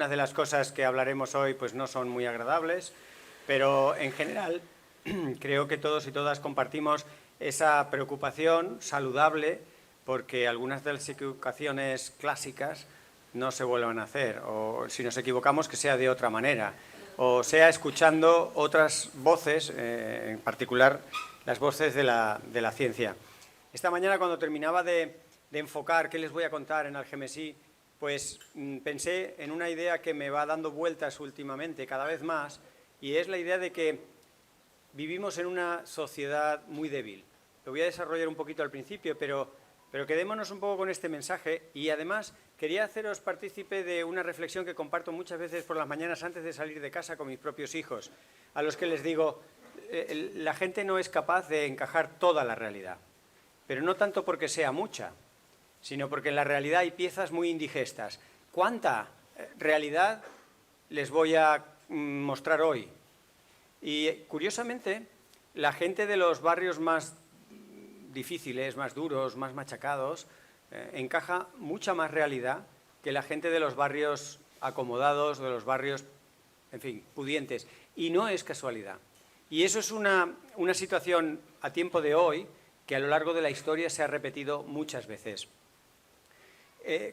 algunas de las cosas que hablaremos hoy pues no son muy agradables, pero en general creo que todos y todas compartimos esa preocupación saludable porque algunas de las equivocaciones clásicas no se vuelvan a hacer, o si nos equivocamos que sea de otra manera, o sea escuchando otras voces, en particular las voces de la ciencia. Esta mañana cuando terminaba de enfocar qué les voy a contar en Algemesí, pues pensé en una idea que me va dando vueltas últimamente cada vez más, y es la idea de que vivimos en una sociedad muy débil. Lo voy a desarrollar un poquito al principio, pero quedémonos un poco con este mensaje, y además quería haceros partícipe de una reflexión que comparto muchas veces por las mañanas antes de salir de casa con mis propios hijos, a los que les digo, la gente no es capaz de encajar toda la realidad, pero no tanto porque sea mucha, sino porque en la realidad hay piezas muy indigestas. ¿Cuánta realidad les voy a mostrar hoy? Y curiosamente, la gente de los barrios más difíciles, más duros, más machacados, encaja mucha más realidad que la gente de los barrios acomodados, de los barrios, en fin, pudientes. Y no es casualidad. Y eso es una situación a tiempo de hoy que a lo largo de la historia se ha repetido muchas veces.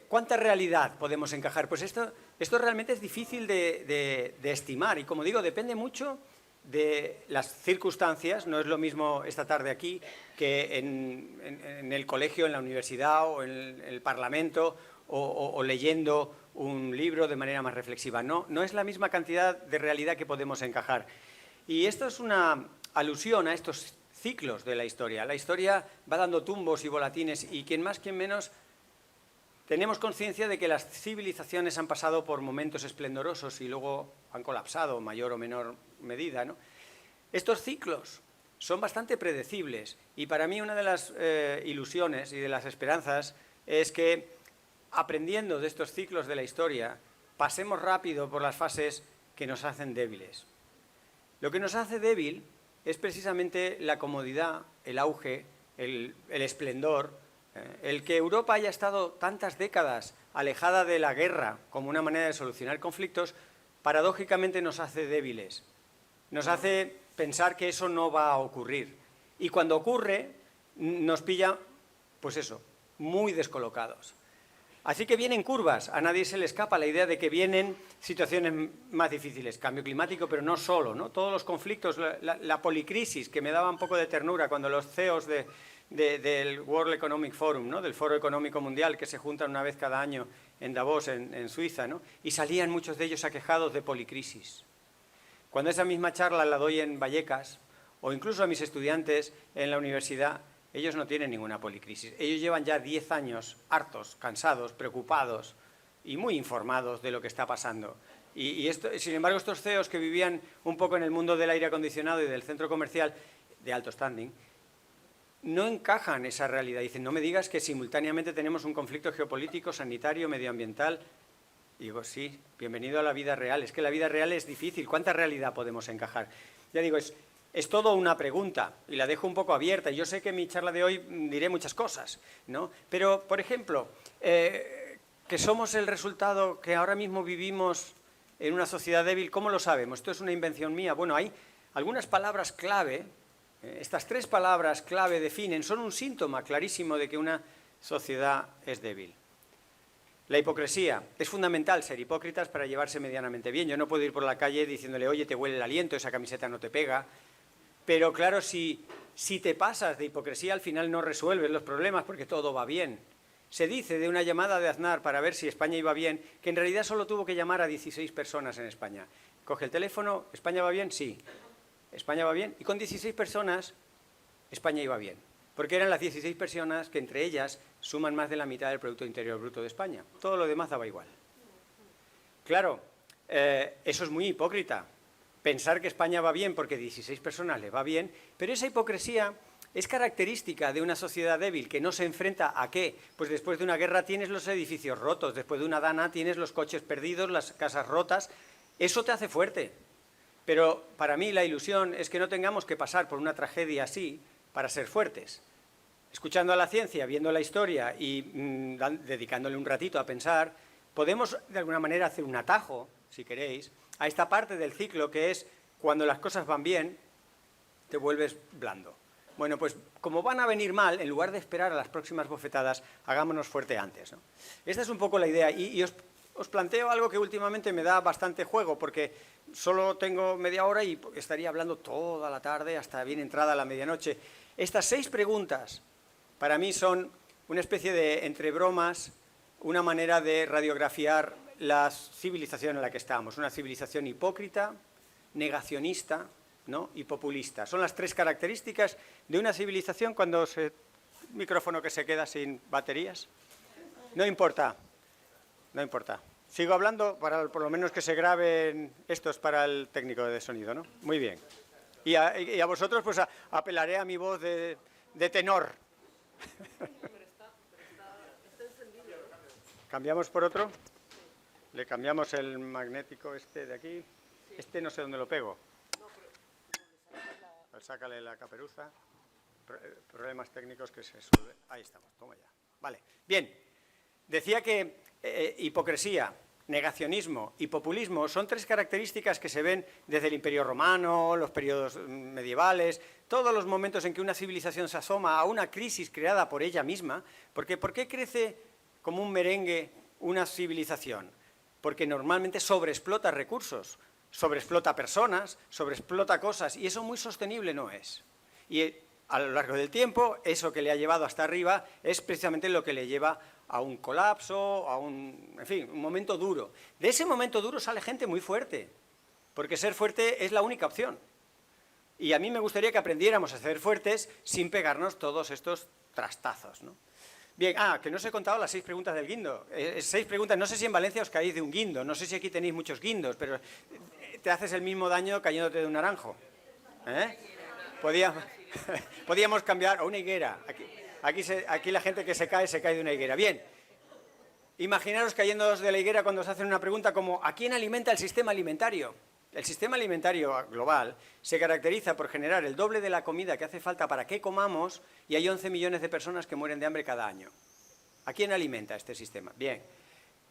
¿Cuánta realidad podemos encajar? Pues esto realmente es difícil de estimar y, como digo, depende mucho de las circunstancias. No es lo mismo esta tarde aquí que en el colegio, en la universidad o en el Parlamento o leyendo un libro de manera más reflexiva. No es la misma cantidad de realidad que podemos encajar. Y esto es una alusión a estos ciclos de la historia. La historia va dando tumbos y volatines y quien más, quien menos, tenemos conciencia de que las civilizaciones han pasado por momentos esplendorosos y luego han colapsado en mayor o menor medida, ¿no? Estos ciclos son bastante predecibles y para mí una de las ilusiones y de las esperanzas es que aprendiendo de estos ciclos de la historia pasemos rápido por las fases que nos hacen débiles. Lo que nos hace débil es precisamente la comodidad, el auge, el esplendor, el que Europa haya estado tantas décadas alejada de la guerra como una manera de solucionar conflictos, paradójicamente nos hace débiles. Nos hace pensar que eso no va a ocurrir. Y cuando ocurre, nos pilla, pues eso, muy descolocados. Así que vienen curvas, a nadie se le escapa la idea de que vienen situaciones más difíciles, cambio climático, pero no solo, ¿no? Todos los conflictos, la policrisis, que me daba un poco de ternura cuando los CEOs del World Economic Forum, ¿no? Del Foro Económico Mundial, que se juntan una vez cada año en Davos, en Suiza, ¿no? Y salían muchos de ellos aquejados de policrisis. Cuando esa misma charla la doy en Vallecas, o incluso a mis estudiantes en la universidad, ellos no tienen ninguna policrisis. Ellos llevan ya 10 años hartos, cansados, preocupados y muy informados de lo que está pasando. Sin embargo, estos CEOs que vivían un poco en el mundo del aire acondicionado y del centro comercial de alto standing, no encajan esa realidad. Dicen, no me digas que simultáneamente tenemos un conflicto geopolítico, sanitario, medioambiental. Y digo, sí, bienvenido a la vida real. Es que la vida real es difícil. ¿Cuánta realidad podemos encajar? Ya digo, es todo una pregunta y la dejo un poco abierta. Yo sé que en mi charla de hoy diré muchas cosas, ¿no? Pero, por ejemplo, que somos el resultado que ahora mismo vivimos en una sociedad débil, ¿cómo lo sabemos? ¿Esto es una invención mía? Bueno, hay algunas palabras clave. Estas 3 palabras clave definen, son un síntoma clarísimo de que una sociedad es débil. La hipocresía. Es fundamental ser hipócritas para llevarse medianamente bien. Yo no puedo ir por la calle diciéndole, oye, te huele el aliento, esa camiseta no te pega. Pero claro, si te pasas de hipocresía, al final no resuelves los problemas porque todo va bien. Se dice de una llamada de Aznar para ver si España iba bien, que en realidad solo tuvo que llamar a 16 personas en España. Coge el teléfono, ¿España va bien? Sí. España va bien. Y con 16 personas, España iba bien. Porque eran las 16 personas que entre ellas suman más de la mitad del Producto Interior Bruto de España. Todo lo demás daba igual. Claro, eso es muy hipócrita. Pensar que España va bien porque 16 personas le va bien, pero esa hipocresía es característica de una sociedad débil que no se enfrenta a ¿qué? Pues después de una guerra tienes los edificios rotos, después de una dana tienes los coches perdidos, las casas rotas. Eso te hace fuerte. Pero para mí la ilusión es que no tengamos que pasar por una tragedia así para ser fuertes. Escuchando a la ciencia, viendo la historia y dedicándole un ratito a pensar, podemos de alguna manera hacer un atajo, si queréis, a esta parte del ciclo que es cuando las cosas van bien, te vuelves blando. Bueno, pues como van a venir mal, en lugar de esperar a las próximas bofetadas, hagámonos fuerte antes, ¿no? Esta es un poco la idea y os planteo algo que últimamente me da bastante juego porque solo tengo media hora y estaría hablando toda la tarde hasta bien entrada la medianoche. Estas 6 preguntas para mí son una especie de, entre bromas, una manera de radiografiar la civilización en la que estamos. Una civilización hipócrita, negacionista, ¿no? Y populista. Son las 3 características de una civilización cuando micrófono que se queda sin baterías. No importa, no importa. Sigo hablando para por lo menos que se graben estos para el técnico de sonido, ¿no? Muy bien. Y a vosotros pues apelaré a mi voz de tenor. ¿Cambiamos por otro? Le cambiamos el magnético este de aquí. Este no sé dónde lo pego. Sácale la caperuza. Problemas técnicos que se suben. Ahí estamos, toma ya. Vale, bien. Decía que hipocresía, negacionismo y populismo son 3 características que se ven desde el Imperio Romano, los periodos medievales, todos los momentos en que una civilización se asoma a una crisis creada por ella misma. Porque ¿por qué crece como un merengue una civilización? Porque normalmente sobreexplota recursos. Sobreexplota personas, sobreexplota cosas, y eso muy sostenible no es. Y a lo largo del tiempo, eso que le ha llevado hasta arriba es precisamente lo que le lleva a un colapso, en fin, un momento duro. De ese momento duro sale gente muy fuerte, porque ser fuerte es la única opción. Y a mí me gustaría que aprendiéramos a ser fuertes sin pegarnos todos estos trastazos, ¿no? Bien, que no os he contado las 6 preguntas del guindo. 6 preguntas, no sé si en Valencia os caéis de un guindo, no sé si aquí tenéis muchos guindos, pero te haces el mismo daño cayéndote de un naranjo. Podíamos cambiar, o una higuera. Aquí la gente que se cae de una higuera. Bien, imaginaros cayéndoos de la higuera cuando os hacen una pregunta como ¿a quién alimenta el sistema alimentario? El sistema alimentario global se caracteriza por generar el doble de la comida que hace falta para que comamos y hay 11 millones de personas que mueren de hambre cada año. ¿A quién alimenta este sistema? Bien.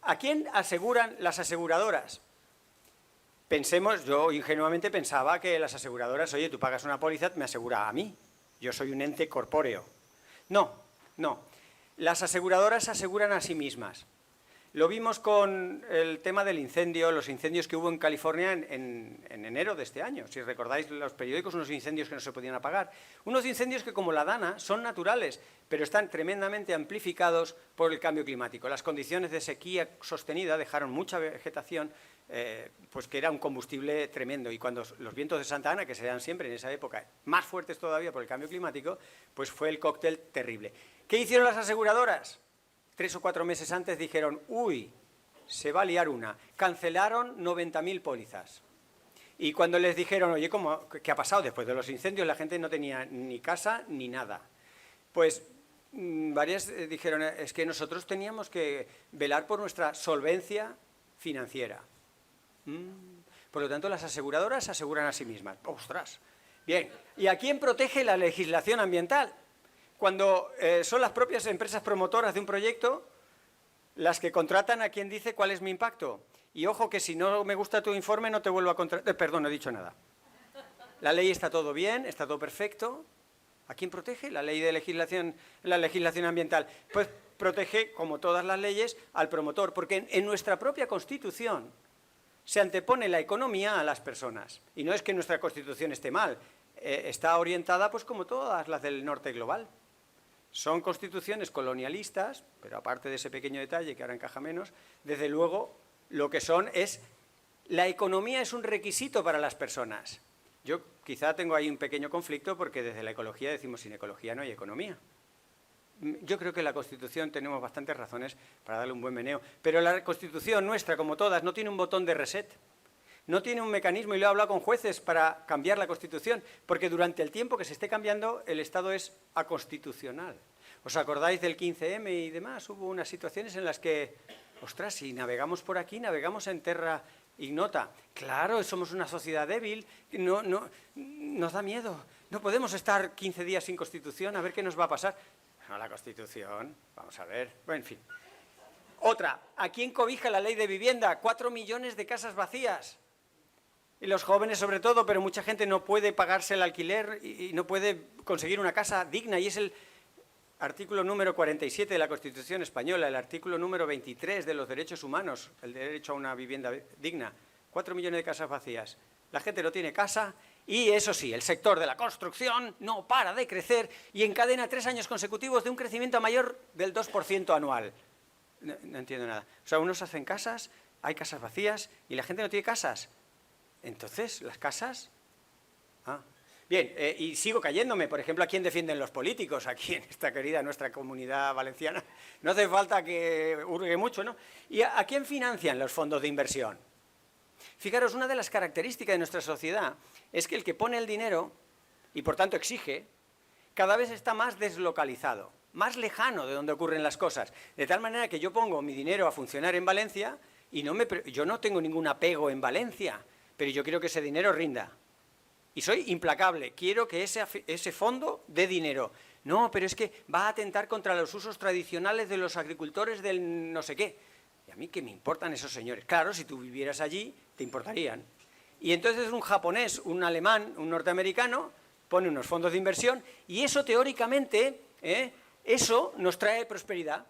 ¿A quién aseguran las aseguradoras? Pensemos, yo ingenuamente pensaba que las aseguradoras, oye, tú pagas una póliza, me asegura a mí. Yo soy un ente corpóreo. No, no. Las aseguradoras aseguran a sí mismas. Lo vimos con el tema del incendio, los incendios que hubo en California en enero de este año. Si recordáis los periódicos, unos incendios que no se podían apagar. Unos incendios que, como la Dana, son naturales, pero están tremendamente amplificados por el cambio climático. Las condiciones de sequía sostenida dejaron mucha vegetación, pues que era un combustible tremendo. Y cuando los vientos de Santa Ana, que se dan siempre en esa época, más fuertes todavía por el cambio climático, pues fue el cóctel terrible. ¿Qué hicieron las aseguradoras? 3 o 4 meses antes dijeron, uy, se va a liar una. Cancelaron 90.000 pólizas. Y cuando les dijeron, oye, ¿qué ha pasado? Después de los incendios la gente no tenía ni casa ni nada. Pues varias dijeron, es que nosotros teníamos que velar por nuestra solvencia financiera. Por lo tanto, las aseguradoras se aseguran a sí mismas. ¡Ostras! Bien, ¿y a quién protege la legislación ambiental? Cuando son las propias empresas promotoras de un proyecto las que contratan a quien dice cuál es mi impacto. Y ojo que si no me gusta tu informe no te vuelvo a contratar. Perdón, no he dicho nada. La ley está todo bien, está todo perfecto. ¿A quién protege? La ley de legislación, la legislación ambiental. Pues protege, como todas las leyes, al promotor. Porque en nuestra propia Constitución se antepone la economía a las personas. Y no es que nuestra Constitución esté mal. Está orientada pues como todas las del norte global. Son constituciones colonialistas, pero aparte de ese pequeño detalle que ahora encaja menos, desde luego lo que son es, la economía es un requisito para las personas. Yo quizá tengo ahí un pequeño conflicto porque desde la ecología decimos sin ecología no hay economía. Yo creo que en la Constitución tenemos bastantes razones para darle un buen meneo, pero la Constitución nuestra, como todas, no tiene un botón de reset. No tiene un mecanismo, y lo he hablado con jueces, para cambiar la Constitución, porque durante el tiempo que se esté cambiando, el Estado es aconstitucional. ¿Os acordáis del 15M y demás? Hubo unas situaciones en las que, ostras, si navegamos por aquí, navegamos en terra ignota. Claro, somos una sociedad débil, nos da miedo. No podemos estar 15 días sin Constitución, a ver qué nos va a pasar. No, la Constitución, vamos a ver, bueno, en fin. Otra, ¿a quién cobija la ley de vivienda? 4 millones de casas vacías. Y los jóvenes sobre todo, pero mucha gente no puede pagarse el alquiler y no puede conseguir una casa digna. Y es el artículo número 47 de la Constitución Española, el artículo número 23 de los derechos humanos, el derecho a una vivienda digna. 4 millones de casas vacías. La gente no tiene casa y, eso sí, el sector de la construcción no para de crecer y encadena 3 años consecutivos de un crecimiento mayor del 2% anual. No entiendo nada. O sea, unos hacen casas, hay casas vacías y la gente no tiene casas. Entonces, ¿las casas? Bien, y sigo cayéndome. Por ejemplo, ¿a quién defienden los políticos? Aquí en esta querida nuestra comunidad valenciana. No hace falta que hurgue mucho, ¿no? ¿Y a quién financian los fondos de inversión? Fijaros, una de las características de nuestra sociedad es que el que pone el dinero, y por tanto exige, cada vez está más deslocalizado, más lejano de donde ocurren las cosas. De tal manera que yo pongo mi dinero a funcionar en Valencia y yo no tengo ningún apego en Valencia, pero yo quiero que ese dinero rinda. Y soy implacable, quiero que ese fondo dé dinero. No, pero es que va a atentar contra los usos tradicionales de los agricultores del no sé qué. ¿Y a mí qué me importan esos señores? Claro, si tú vivieras allí, te importarían. Y entonces un japonés, un alemán, un norteamericano, pone unos fondos de inversión y eso teóricamente, eso nos trae prosperidad.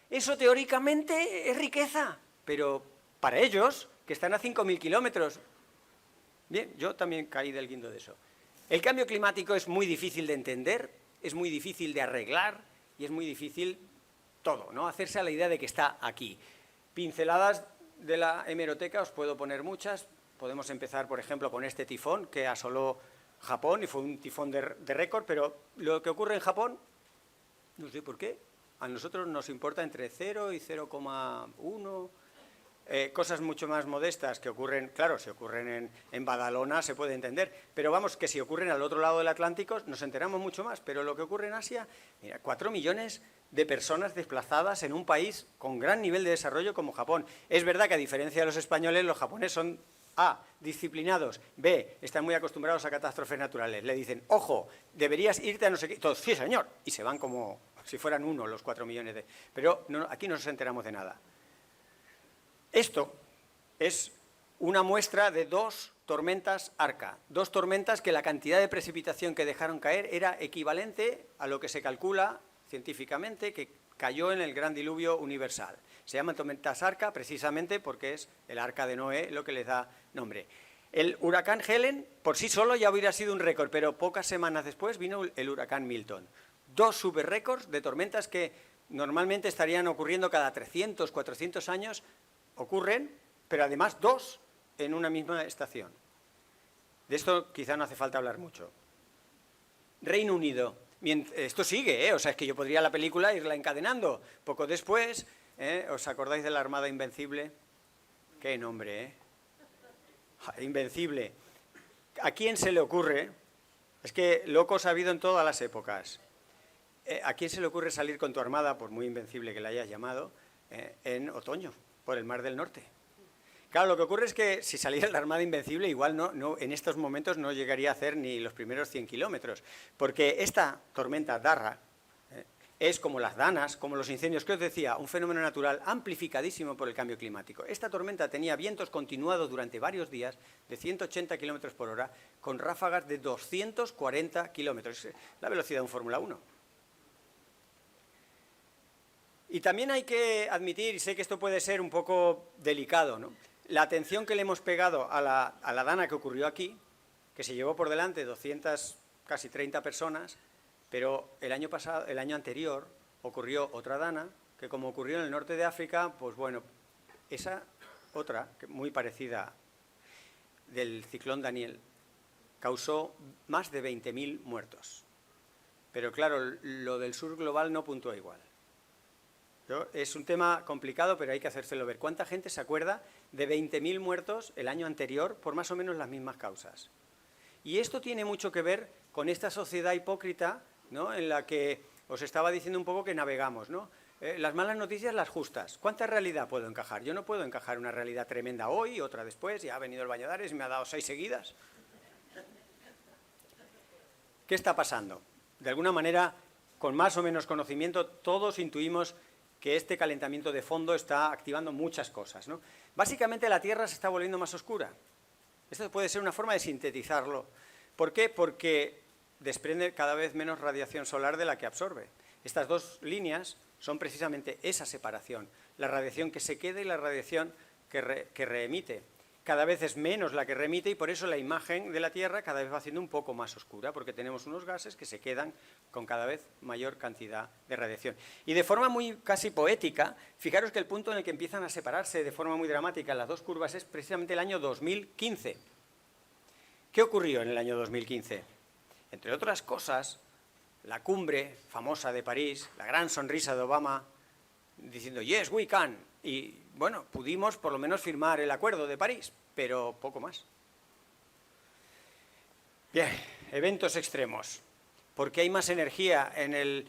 Eso teóricamente es riqueza, pero para ellos, que están a 5.000 kilómetros... Bien, yo también caí del guindo de eso. El cambio climático es muy difícil de entender, es muy difícil de arreglar y es muy difícil todo, ¿no? Hacerse a la idea de que está aquí. Pinceladas de la hemeroteca, os puedo poner muchas. Podemos empezar, por ejemplo, con este tifón que asoló Japón y fue un tifón de récord, pero lo que ocurre en Japón, no sé por qué, a nosotros nos importa entre 0 y 0,1... cosas mucho más modestas que ocurren, claro, si ocurren en Badalona se puede entender, pero vamos, que si ocurren al otro lado del Atlántico nos enteramos mucho más, pero lo que ocurre en Asia, mira, 4 millones de personas desplazadas en un país con gran nivel de desarrollo como Japón. Es verdad que a diferencia de los españoles, los japoneses son A, disciplinados, B, están muy acostumbrados a catástrofes naturales, le dicen, ojo, deberías irte a no sé qué, todos, sí señor, y se van como si fueran uno los 4 millones de... Pero no, aquí no nos enteramos de nada. Esto es una muestra de 2 tormentas Arca, 2 tormentas que la cantidad de precipitación que dejaron caer era equivalente a lo que se calcula científicamente que cayó en el gran diluvio universal. Se llaman tormentas Arca precisamente porque es el Arca de Noé lo que les da nombre. El huracán Helen por sí solo ya hubiera sido un récord, pero pocas semanas después vino el huracán Milton. 2 super récords de tormentas que normalmente estarían ocurriendo cada 300, 400 años, ocurren, pero además 2 en una misma estación. De esto quizá no hace falta hablar mucho. Reino Unido. Esto sigue, o sea, es que yo podría la película irla encadenando. Poco después, ¿os acordáis de la Armada Invencible? Qué nombre, Invencible. ¿A quién se le ocurre? Es que locos ha habido en todas las épocas. ¿A quién se le ocurre salir con tu armada, por muy invencible que la hayas llamado, en otoño? Por el Mar del Norte. Claro, lo que ocurre es que si saliera la Armada Invencible, igual no, en estos momentos no llegaría a hacer ni los primeros 100 kilómetros, porque esta tormenta Darra es como las danas, como los incendios que os decía, un fenómeno natural amplificadísimo por el cambio climático. Esta tormenta tenía vientos continuados durante varios días de 180 kilómetros por hora, con ráfagas de 240 kilómetros, la velocidad de un Fórmula 1. Y también hay que admitir, y sé que esto puede ser un poco delicado, ¿no?, la atención que le hemos pegado a la dana que ocurrió aquí, que se llevó por delante 200, casi 30 personas, pero el año anterior ocurrió otra dana, que como ocurrió en el norte de África, pues bueno, esa otra, muy parecida del ciclón Daniel, causó más de 20.000 muertos. Pero claro, lo del sur global no puntúa igual. Es un tema complicado, pero hay que hacérselo ver. ¿Cuánta gente se acuerda de 20.000 muertos el año anterior por más o menos las mismas causas? Y esto tiene mucho que ver con esta sociedad hipócrita, ¿no?, en la que os estaba diciendo un poco que navegamos, ¿no? Las malas noticias, las justas. ¿Cuánta realidad puedo encajar? Yo no puedo encajar una realidad tremenda hoy, otra después, ya ha venido el Valladares y me ha dado 6 seguidas. ¿Qué está pasando? De alguna manera, con más o menos conocimiento, todos intuimos que este calentamiento de fondo está activando muchas cosas, ¿no? Básicamente la Tierra se está volviendo más oscura. Esto puede ser una forma de sintetizarlo. ¿Por qué? Porque desprende cada vez menos radiación solar de la que absorbe. Estas dos líneas son precisamente esa separación, la radiación que se queda y la radiación que reemite. Cada vez es menos la que remite y por eso la imagen de la Tierra cada vez va siendo un poco más oscura, porque tenemos unos gases que se quedan con cada vez mayor cantidad de radiación. Y de forma muy casi poética, fijaros que el punto en el que empiezan a separarse de forma muy dramática las dos curvas es precisamente el año 2015. ¿Qué ocurrió en el año 2015? Entre otras cosas, la cumbre famosa de París, la gran sonrisa de Obama, diciendo «Yes, we can». Y, bueno, pudimos por lo menos firmar el Acuerdo de París, pero poco más. Bien, eventos extremos. ¿Por qué hay más energía en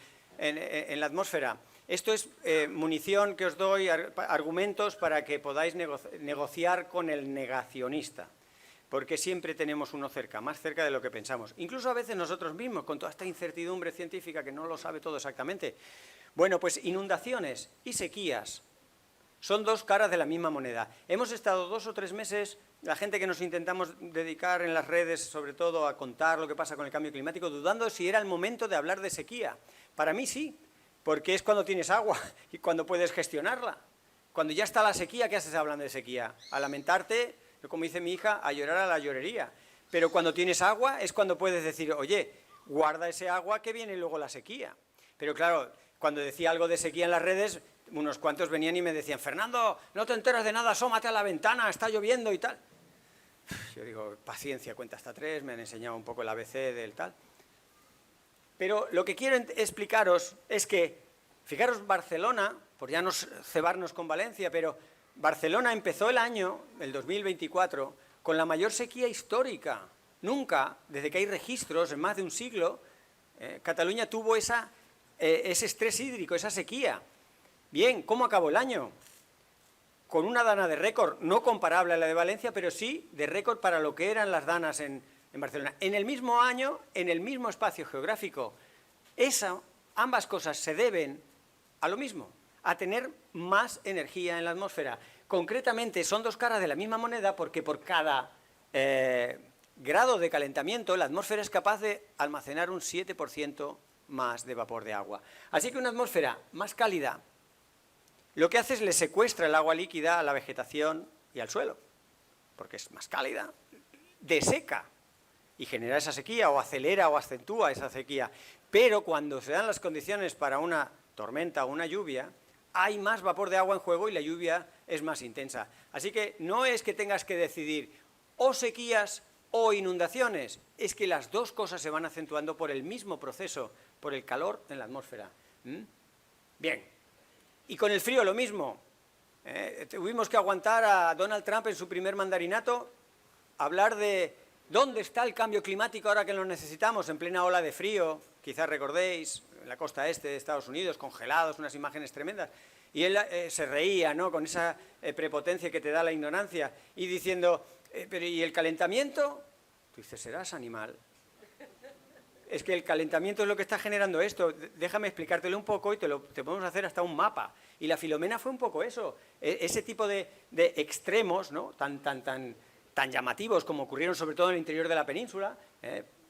la atmósfera? Esto es munición que os doy, argumentos para que podáis negociar con el negacionista. Porque siempre tenemos uno cerca, más cerca de lo que pensamos. Incluso a veces nosotros mismos, con toda esta incertidumbre científica que no lo sabe todo exactamente. Bueno, pues inundaciones y sequías son dos caras de la misma moneda. Hemos estado 2 o 3 meses, la gente que nos intentamos dedicar en las redes, sobre todo a contar lo que pasa con el cambio climático, dudando si era el momento de hablar de sequía. Para mí sí, porque es cuando tienes agua y cuando puedes gestionarla. Cuando ya está la sequía, ¿qué haces hablando de sequía? A lamentarte, como dice mi hija, a llorar a la llorería. Pero cuando tienes agua es cuando puedes decir, oye, guarda ese agua que viene luego la sequía. Pero claro, cuando decía algo de sequía en las redes, unos cuantos venían y me decían, Fernando, no te enteras de nada, asómate a la ventana, está lloviendo y tal. Yo digo, paciencia, cuenta hasta 3, me han enseñado un poco el ABC del tal. Pero lo que quiero explicaros es que, fijaros, Barcelona, por ya no cebarnos con Valencia, pero Barcelona empezó el año, el 2024, con la mayor sequía histórica. Nunca, desde que hay registros, en más de un siglo, Cataluña tuvo ese estrés hídrico, esa sequía. Bien, ¿cómo acabó el año? Con una dana de récord, no comparable a la de Valencia, pero sí de récord para lo que eran las danas en Barcelona. En el mismo año, en el mismo espacio geográfico. Ambas cosas se deben a lo mismo, a tener más energía en la atmósfera. Concretamente, son dos caras de la misma moneda porque por cada grado de calentamiento la atmósfera es capaz de almacenar un 7% más de vapor de agua. Así que una atmósfera más cálida lo que hace es le secuestra el agua líquida a la vegetación y al suelo, porque es más cálida, deseca y genera esa sequía o acelera o acentúa esa sequía. Pero cuando se dan las condiciones para una tormenta o una lluvia, hay más vapor de agua en juego y la lluvia es más intensa. Así que no es que tengas que decidir o sequías o inundaciones, es que las dos cosas se van acentuando por el mismo proceso, por el calor en la atmósfera. Bien. Y con el frío lo mismo. Tuvimos que aguantar a Donald Trump en su primer mandarinato, hablar de dónde está el cambio climático ahora que lo necesitamos, en plena ola de frío, quizás recordéis, en la costa este de Estados Unidos, congelados, unas imágenes tremendas. Y él se reía, ¿no?, con esa prepotencia que te da la ignorancia, y diciendo, pero ¿y el calentamiento? Tú dices, serás animal. Es que el calentamiento es lo que está generando esto. Déjame explicártelo un poco y te podemos hacer hasta un mapa. Y la Filomena fue un poco eso. Ese tipo de extremos, ¿no?, tan llamativos como ocurrieron sobre todo en el interior de la península,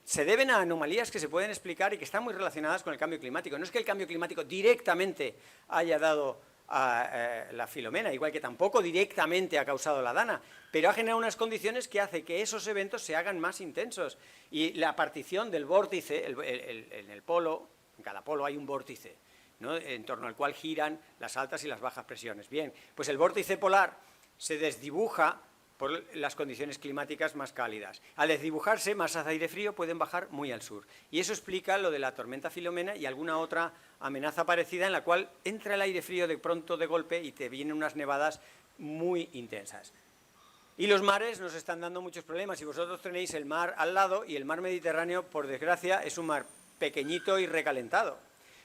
se deben a anomalías que se pueden explicar y que están muy relacionadas con el cambio climático. No es que el cambio climático directamente haya dado a la Filomena, igual que tampoco directamente ha causado la Dana, pero ha generado unas condiciones que hace que esos eventos se hagan más intensos. Y la partición del vórtice, en el polo, en cada polo hay un vórtice, ¿no?, en torno al cual giran las altas y las bajas presiones. Bien, pues el vórtice polar se desdibuja por las condiciones climáticas más cálidas. Al desdibujarse, masas de aire frío pueden bajar muy al sur. Y eso explica lo de la tormenta Filomena y alguna otra amenaza parecida en la cual entra el aire frío de pronto de golpe y te vienen unas nevadas muy intensas. Y los mares nos están dando muchos problemas. Y vosotros tenéis el mar al lado y el mar Mediterráneo, por desgracia, es un mar pequeñito y recalentado.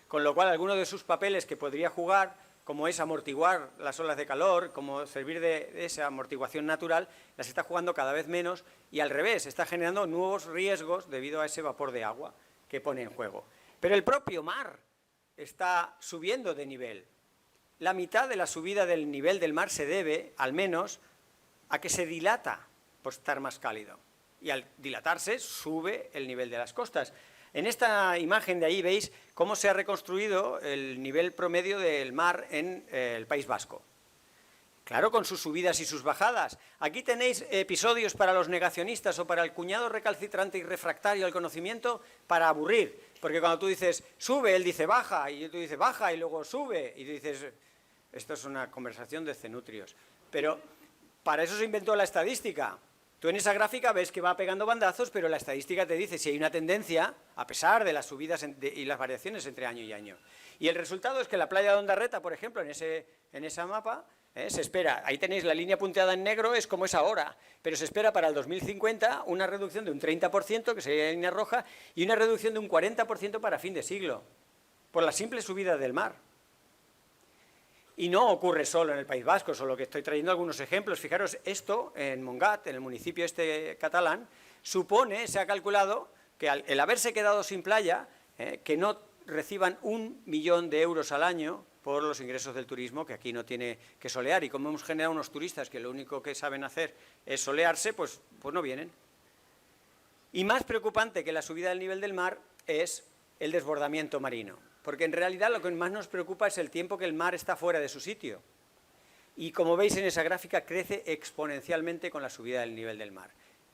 Con lo cual, alguno de sus papeles que podría jugar, como es amortiguar las olas de calor, como servir de esa amortiguación natural, las está jugando cada vez menos y al revés, está generando nuevos riesgos debido a ese vapor de agua que pone en juego. Pero el propio mar está subiendo de nivel. la mitad de la subida del nivel del mar se debe, al menos, a que se dilata por estar más cálido. Y al dilatarse sube el nivel de las costas. En esta imagen de ahí veis cómo se ha reconstruido el nivel promedio del mar en el País Vasco. Claro, con sus subidas y sus bajadas. Aquí tenéis episodios para los negacionistas o para el cuñado recalcitrante y refractario al conocimiento para aburrir. Porque cuando tú dices sube, él dice baja, y tú dices baja y luego sube. Y tú dices, esto es una conversación de cenutrios. Pero para eso se inventó la estadística. Tú en esa gráfica ves que va pegando bandazos, pero la estadística te dice si hay una tendencia, a pesar de las subidas y las variaciones entre año y año. Y el resultado es que la playa de Ondarreta, por ejemplo, en ese mapa, se espera, ahí tenéis la línea punteada en negro, es como es ahora, pero se espera para el 2050 una reducción de un 30%, que sería la línea roja, y una reducción de un 40% para fin de siglo, por la simple subida del mar. Y no ocurre solo en el País Vasco, solo que estoy trayendo algunos ejemplos. Fijaros, esto en Montgat, en el municipio catalán, supone, se ha calculado, que el haberse quedado sin playa, que no reciban 1.000.000 de euros al año por los ingresos del turismo, que aquí no tiene que solear. Y como hemos generado unos turistas que lo único que saben hacer es solearse, pues no vienen. Y más preocupante que la subida del nivel del mar es el desbordamiento marino. Porque en realidad lo que más nos preocupa es el tiempo que el mar está fuera de su sitio. Y como veis en esa gráfica, crece exponencialmente con la subida del nivel del mar.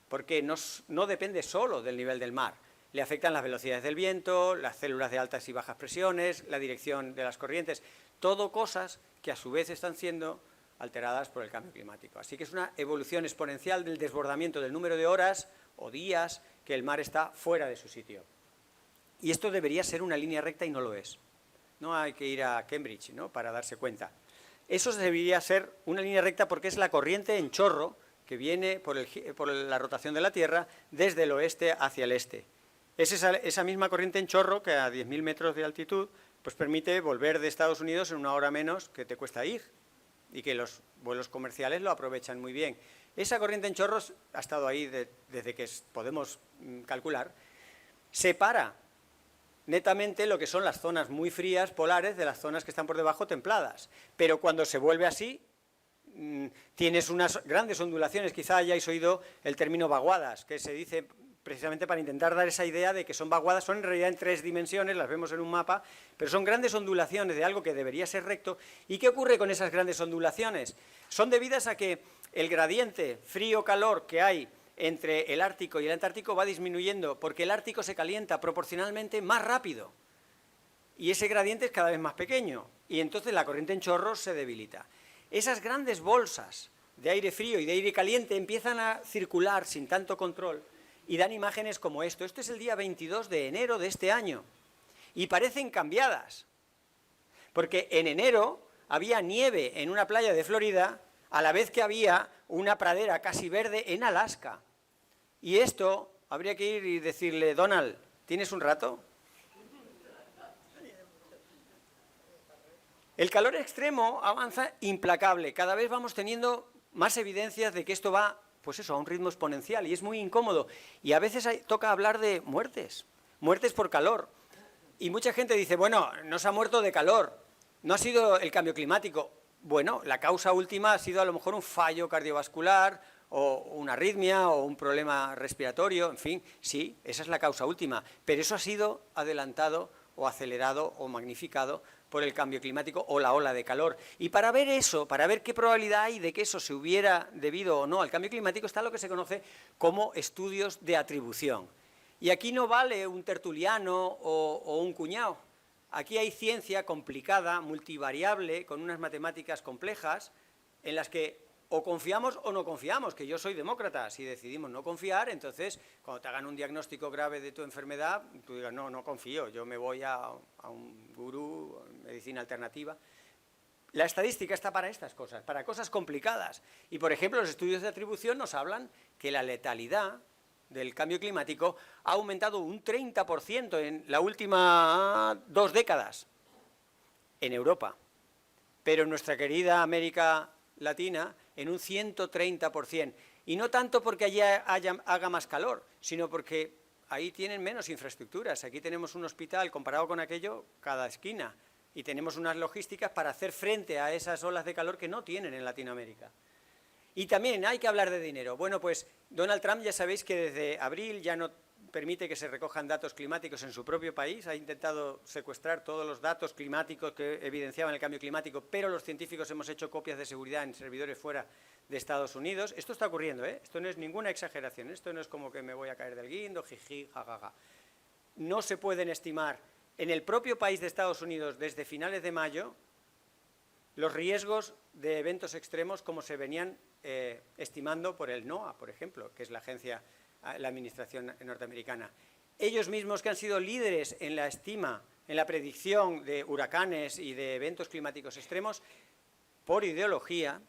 Porque no depende solo del nivel del mar. Le afectan las velocidades del viento, las células de altas y bajas presiones, la dirección de las corrientes. Todo cosas que a su vez están siendo alteradas por el cambio climático. Así que es una evolución exponencial del desbordamiento del número de horas o días que el mar está fuera de su sitio. Y esto debería ser una línea recta y no lo es. No hay que ir a Cambridge, ¿no?, para darse cuenta. Eso debería ser una línea recta porque es la corriente en chorro que viene por la rotación de la Tierra desde el oeste hacia el este. Es esa misma corriente en chorro que a 10.000 metros de altitud pues permite volver de Estados Unidos en 1 hora menos que te cuesta ir y que los vuelos comerciales lo aprovechan muy bien. Esa corriente en chorros ha estado ahí desde que podemos calcular. Separa netamente lo que son las zonas muy frías polares de las zonas que están por debajo templadas. Pero cuando se vuelve así, tienes unas grandes ondulaciones. Quizá hayáis oído el término vaguadas, que se dice precisamente para intentar dar esa idea de que son vaguadas, son en realidad en 3 dimensiones, las vemos en un mapa, pero son grandes ondulaciones de algo que debería ser recto. ¿Y qué ocurre con esas grandes ondulaciones? Son debidas a que el gradiente frío-calor que hay entre el Ártico y el Antártico va disminuyendo, porque el Ártico se calienta proporcionalmente más rápido y ese gradiente es cada vez más pequeño y entonces la corriente en chorro se debilita. Esas grandes bolsas de aire frío y de aire caliente empiezan a circular sin tanto control y dan imágenes como esto. Este es el día 22 de enero de este año y parecen cambiadas, porque en enero había nieve en una playa de Florida a la vez que había una pradera casi verde en Alaska. Y esto habría que ir y decirle, Donald, ¿tienes un rato? El calor extremo avanza implacable. Cada vez vamos teniendo más evidencias de que esto va, pues eso, a un ritmo exponencial y es muy incómodo. Y a veces toca hablar de muertes por calor. Y mucha gente dice, bueno, no se ha muerto de calor, no ha sido el cambio climático. Bueno, la causa última ha sido a lo mejor un fallo cardiovascular o una arritmia o un problema respiratorio, en fin, sí, esa es la causa última, pero eso ha sido adelantado o acelerado o magnificado por el cambio climático o la ola de calor. Y para ver eso, para ver qué probabilidad hay de que eso se hubiera debido o no al cambio climático, está lo que se conoce como estudios de atribución. Y aquí no vale un tertuliano o un cuñado. Aquí hay ciencia complicada, multivariable, con unas matemáticas complejas, en las que o confiamos o no confiamos, que yo soy demócrata. Si decidimos no confiar, entonces, cuando te hagan un diagnóstico grave de tu enfermedad, tú digas, no confío, yo me voy a un gurú, medicina alternativa. La estadística está para estas cosas, para cosas complicadas. Y, por ejemplo, los estudios de atribución nos hablan que la letalidad del cambio climático ha aumentado un 30% en las últimas 2 décadas en Europa, pero en nuestra querida América Latina en un 130%. Y no tanto porque allí haga más calor, sino porque ahí tienen menos infraestructuras. Aquí tenemos un hospital, comparado con aquello, cada esquina. y tenemos unas logísticas para hacer frente a esas olas de calor que no tienen en Latinoamérica. Y también hay que hablar de dinero. Bueno, pues Donald Trump ya sabéis que desde abril ya no permite que se recojan datos climáticos en su propio país, ha intentado secuestrar todos los datos climáticos que evidenciaban el cambio climático, pero los científicos hemos hecho copias de seguridad en servidores fuera de Estados Unidos. Esto está ocurriendo, ¿eh? Esto no es ninguna exageración, esto no es como que me voy a caer del guindo, jiji, jajaja. No se pueden estimar en el propio país de Estados Unidos desde finales de mayo los riesgos de eventos extremos como se venían estimando por el NOAA, por ejemplo, que es la administración norteamericana. Ellos mismos, que han sido líderes en la estima, en la predicción de huracanes y de eventos climáticos extremos, por ideología,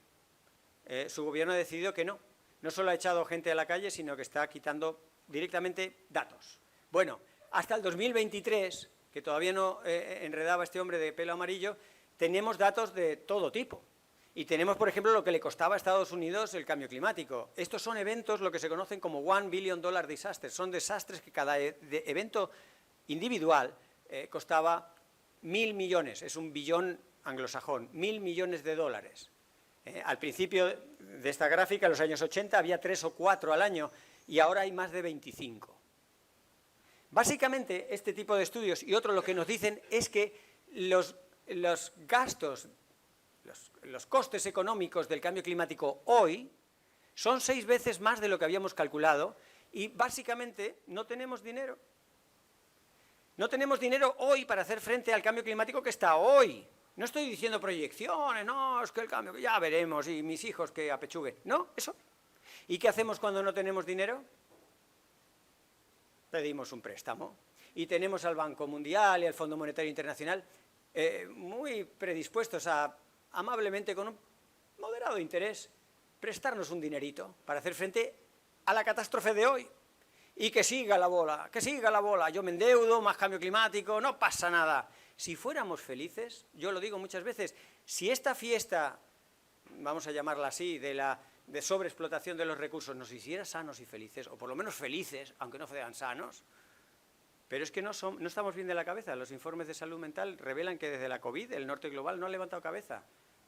su gobierno ha decidido que no. No solo ha echado gente a la calle, sino que está quitando directamente datos. Bueno, hasta el 2023, que todavía no enredaba este hombre de pelo amarillo, tenemos datos de todo tipo. Y tenemos, por ejemplo, lo que le costaba a Estados Unidos el cambio climático. Estos son eventos, lo que se conocen como $1 billion disasters. Son desastres que cada evento individual costaba 1.000 millones. Es un billón anglosajón, 1.000 millones de dólares. Al principio de esta gráfica, en los años 80, había 3 o 4 al año y ahora hay más de 25. Básicamente, este tipo de estudios y otros lo que nos dicen es que los gastos, los costes económicos del cambio climático hoy son 6 veces más de lo que habíamos calculado y básicamente no tenemos dinero. No tenemos dinero hoy para hacer frente al cambio climático que está hoy. No estoy diciendo proyecciones, no, es que el cambio, ya veremos, y mis hijos que apechuguen. No, eso. ¿Y qué hacemos cuando no tenemos dinero? Pedimos un préstamo. Y tenemos al Banco Mundial y al Fondo Monetario Internacional muy predispuestos a, amablemente, con un moderado interés, prestarnos un dinerito para hacer frente a la catástrofe de hoy. Y que siga la bola, que siga la bola. Yo me endeudo, más cambio climático, no pasa nada. Si fuéramos felices, yo lo digo muchas veces, si esta fiesta, vamos a llamarla así, de sobreexplotación de los recursos nos hiciera sanos y felices, o por lo menos felices, aunque no fueran sanos, pero es que no estamos bien de la cabeza. Los informes de salud mental revelan que desde la COVID el norte global no ha levantado cabeza.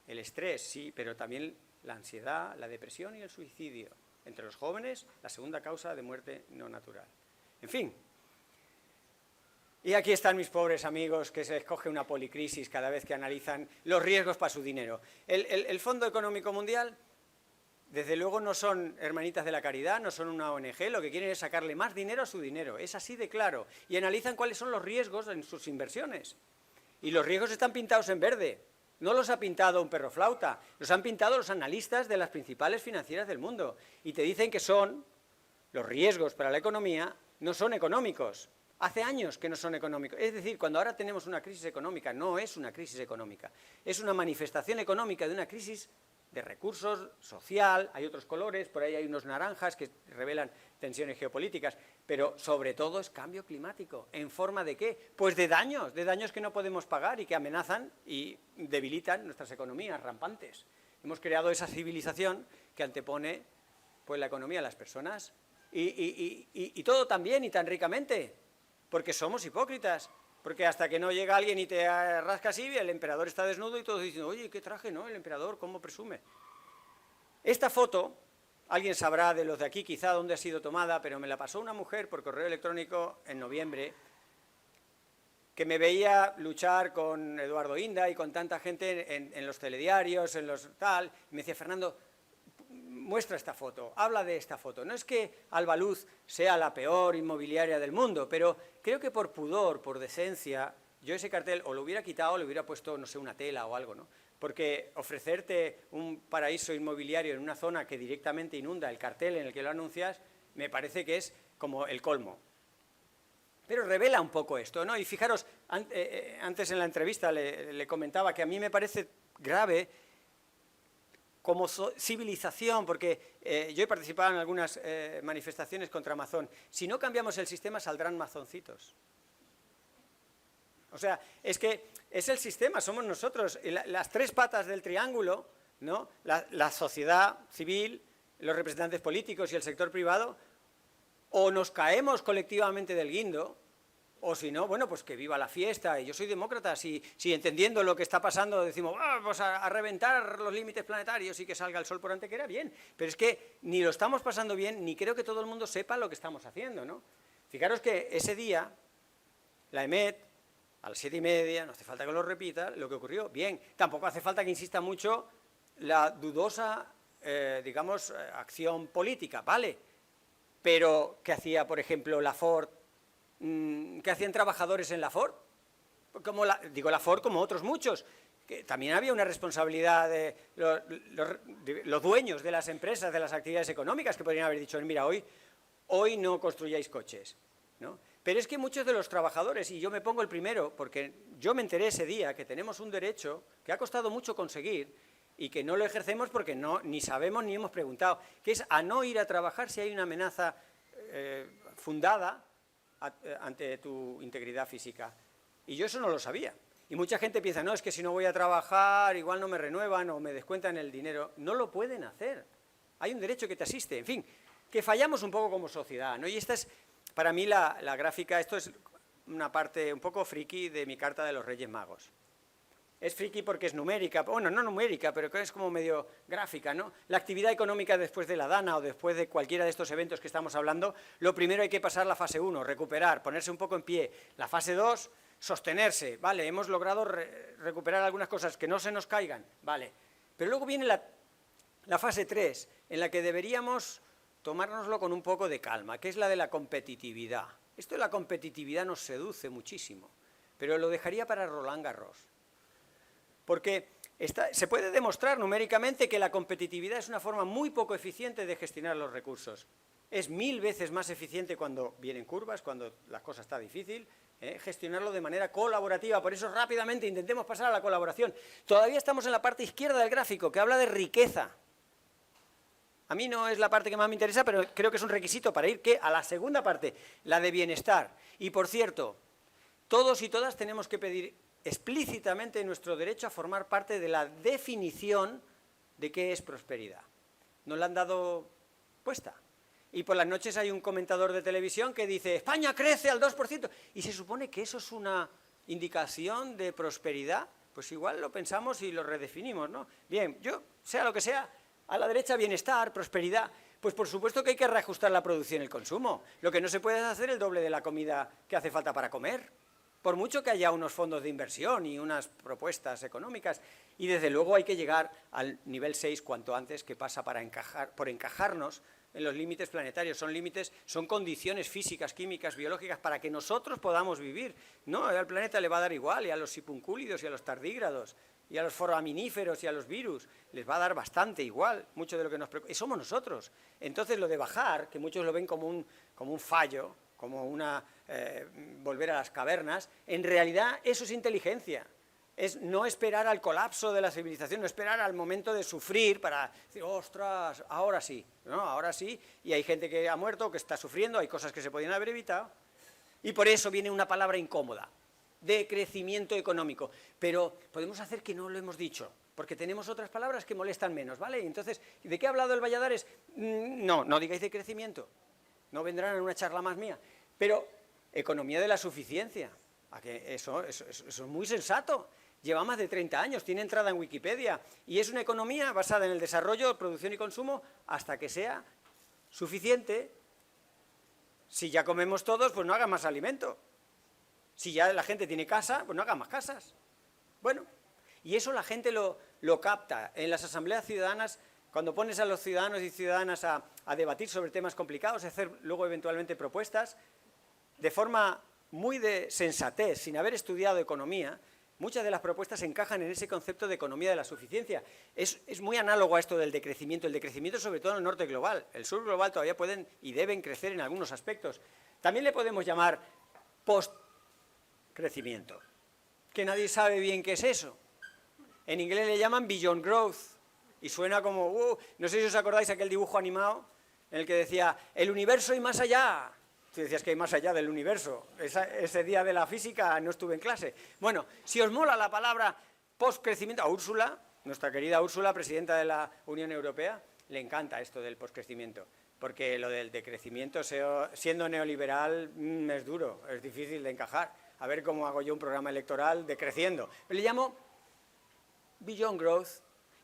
El estrés, sí, pero también la ansiedad, la depresión y el suicidio. Entre los jóvenes, la segunda causa de muerte no natural. En fin. Y aquí están mis pobres amigos que se escoge una policrisis cada vez que analizan los riesgos para su dinero. El Fondo Económico Mundial, desde luego, no son hermanitas de la caridad, no son una ONG, lo que quieren es sacarle más dinero a su dinero, es así de claro. Y analizan cuáles son los riesgos en sus inversiones. Y los riesgos están pintados en verde. No los ha pintado un perro flauta, los han pintado los analistas de las principales financieras del mundo. Y te dicen que los riesgos para la economía no son económicos. Hace años que no son económicos. Es decir, cuando ahora tenemos una crisis económica, no es una crisis económica. Es una manifestación económica de una crisis de recursos, social, hay otros colores, por ahí hay unos naranjas que revelan tensiones geopolíticas, pero sobre todo es cambio climático. ¿En forma de qué? Pues de daños que no podemos pagar y que amenazan y debilitan nuestras economías rampantes. Hemos creado esa civilización que antepone pues, la economía a las personas y todo tan bien y tan ricamente, porque somos hipócritas. Porque hasta que no llega alguien y te rasca así, el emperador está desnudo y todos dicen, oye, qué traje, ¿no? El emperador, ¿cómo presume? Esta foto, alguien sabrá de los de aquí quizá dónde ha sido tomada, pero me la pasó una mujer por correo electrónico en noviembre, que me veía luchar con Eduardo Inda y con tanta gente en los telediarios, en los tal, y me decía, Fernando, muestra esta foto, habla de esta foto. No es que Albaluz sea la peor inmobiliaria del mundo, pero creo que por pudor, por decencia, yo ese cartel o lo hubiera quitado o le hubiera puesto, no sé, una tela o algo, ¿no? Porque ofrecerte un paraíso inmobiliario en una zona que directamente inunda el cartel en el que lo anuncias, me parece que es como el colmo. Pero revela un poco esto, ¿no? Y fijaros, antes en la entrevista le comentaba que a mí me parece grave como civilización, porque yo he participado en algunas manifestaciones contra Amazon. Si no cambiamos el sistema, saldrán mazoncitos. O sea, es que es el sistema, somos nosotros. Las 3 patas del triángulo, ¿no? La sociedad civil, los representantes políticos y el sector privado, o nos caemos colectivamente del guindo, O si no, bueno, pues que viva la fiesta. Y yo soy demócrata, si entendiendo lo que está pasando decimos, vamos a reventar los límites planetarios y que salga el sol por Antequera, bien. Pero es que ni lo estamos pasando bien, ni creo que todo el mundo sepa lo que estamos haciendo, ¿no? Fijaros que ese día, la EMET, a las 7:30, no hace falta que lo repita, lo que ocurrió, bien. Tampoco hace falta que insista mucho la dudosa, digamos, acción política, ¿vale? Pero, ¿qué hacía, por ejemplo, la Ford? ¿Qué hacían trabajadores en la Ford? Digo la Ford como otros muchos, que también había una responsabilidad de los dueños de las empresas, de las actividades económicas, que podrían haber dicho, mira, hoy no construyáis coches, ¿no? Pero es que muchos de los trabajadores, y yo me pongo el primero, porque yo me enteré ese día que tenemos un derecho que ha costado mucho conseguir y que no lo ejercemos porque ni sabemos ni hemos preguntado, que es a no ir a trabajar si hay una amenaza fundada ante tu integridad física. Y yo eso no lo sabía. Y mucha gente piensa, no, es que si no voy a trabajar, igual no me renuevan o me descuentan el dinero. No lo pueden hacer. Hay un derecho que te asiste. En fin, que fallamos un poco como sociedad, ¿no? Y esta es, para mí, la gráfica, esto es una parte un poco friki de mi carta de los Reyes Magos. Es friki porque es numérica, bueno, no numérica, pero que es como medio gráfica, ¿no? La actividad económica después de la Dana o después de cualquiera de estos eventos que estamos hablando, lo primero hay que pasar la fase 1, recuperar, ponerse un poco en pie. La fase 2, sostenerse, vale, hemos logrado recuperar algunas cosas, que no se nos caigan, vale. Pero luego viene la fase 3, en la que deberíamos tomárnoslo con un poco de calma, que es la de la competitividad. Esto de la competitividad nos seduce muchísimo, pero lo dejaría para Roland Garros. Porque se puede demostrar numéricamente que la competitividad es una forma muy poco eficiente de gestionar los recursos. Es 1000 veces más eficiente cuando vienen curvas, cuando la cosa está difícil, gestionarlo de manera colaborativa. Por eso rápidamente intentemos pasar a la colaboración. Todavía estamos en la parte izquierda del gráfico, que habla de riqueza. A mí no es la parte que más me interesa, pero creo que es un requisito para ir a la segunda parte, la de bienestar. Y por cierto, todos y todas tenemos que pedir explícitamente nuestro derecho a formar parte de la definición de qué es prosperidad. Nos la han dado puesta. Y por las noches hay un comentador de televisión que dice, España crece al 2%, y se supone que eso es una indicación de prosperidad. Pues igual lo pensamos y lo redefinimos, ¿no? Bien, yo, sea lo que sea, a la derecha bienestar, prosperidad, pues por supuesto que hay que reajustar la producción y el consumo. Lo que no se puede es hacer el doble de la comida que hace falta para comer. Por mucho que haya unos fondos de inversión y unas propuestas económicas, y desde luego hay que llegar al nivel 6 cuanto antes, que pasa por encajarnos en los límites planetarios. Son condiciones físicas, químicas, biológicas para que nosotros podamos vivir. No, al planeta le va a dar igual, y a los sipuncúlidos, y a los tardígrados, y a los foraminíferos, y a los virus, les va a dar bastante igual, mucho de lo que nos preocupa. Y somos nosotros. Entonces lo de bajar, que muchos lo ven como un fallo, como volver a las cavernas, en realidad eso es inteligencia. Es no esperar al colapso de la civilización, no esperar al momento de sufrir para decir, ostras, ahora sí, ¿no? Ahora sí, y hay gente que ha muerto, que está sufriendo, hay cosas que se podían haber evitado, y por eso viene una palabra incómoda, de crecimiento económico, pero podemos hacer que no lo hemos dicho, porque tenemos otras palabras que molestan menos, ¿vale? Entonces, ¿de qué ha hablado el Valladares? No digáis de crecimiento, no vendrán en una charla más mía, pero economía de la suficiencia, ¿a que eso es muy sensato? Lleva más de 30 años, tiene entrada en Wikipedia, y es una economía basada en el desarrollo, producción y consumo hasta que sea suficiente. Si ya comemos todos, pues no haga más alimento. Si ya la gente tiene casa, pues no haga más casas. Bueno, y eso la gente lo capta. En las asambleas ciudadanas, cuando pones a los ciudadanos y ciudadanas a debatir sobre temas complicados, a hacer luego eventualmente propuestas, de forma muy de sensatez, sin haber estudiado economía, muchas de las propuestas encajan en ese concepto de economía de la suficiencia. Es muy análogo a esto del decrecimiento. El decrecimiento sobre todo en el norte global. El sur global todavía pueden y deben crecer en algunos aspectos. También le podemos llamar post-crecimiento, que nadie sabe bien qué es eso. En inglés le llaman beyond growth, y suena como, no sé si os acordáis aquel dibujo animado en el que decía, el universo y más allá. Tú decías que hay más allá del universo. Ese día de la física no estuve en clase. Bueno, si os mola la palabra postcrecimiento, a Úrsula, nuestra querida Úrsula, presidenta de la Unión Europea, le encanta esto del postcrecimiento. porque lo del decrecimiento, siendo neoliberal, es duro, es difícil de encajar. A ver cómo hago yo un programa electoral decreciendo. Le llamo Beyond Growth,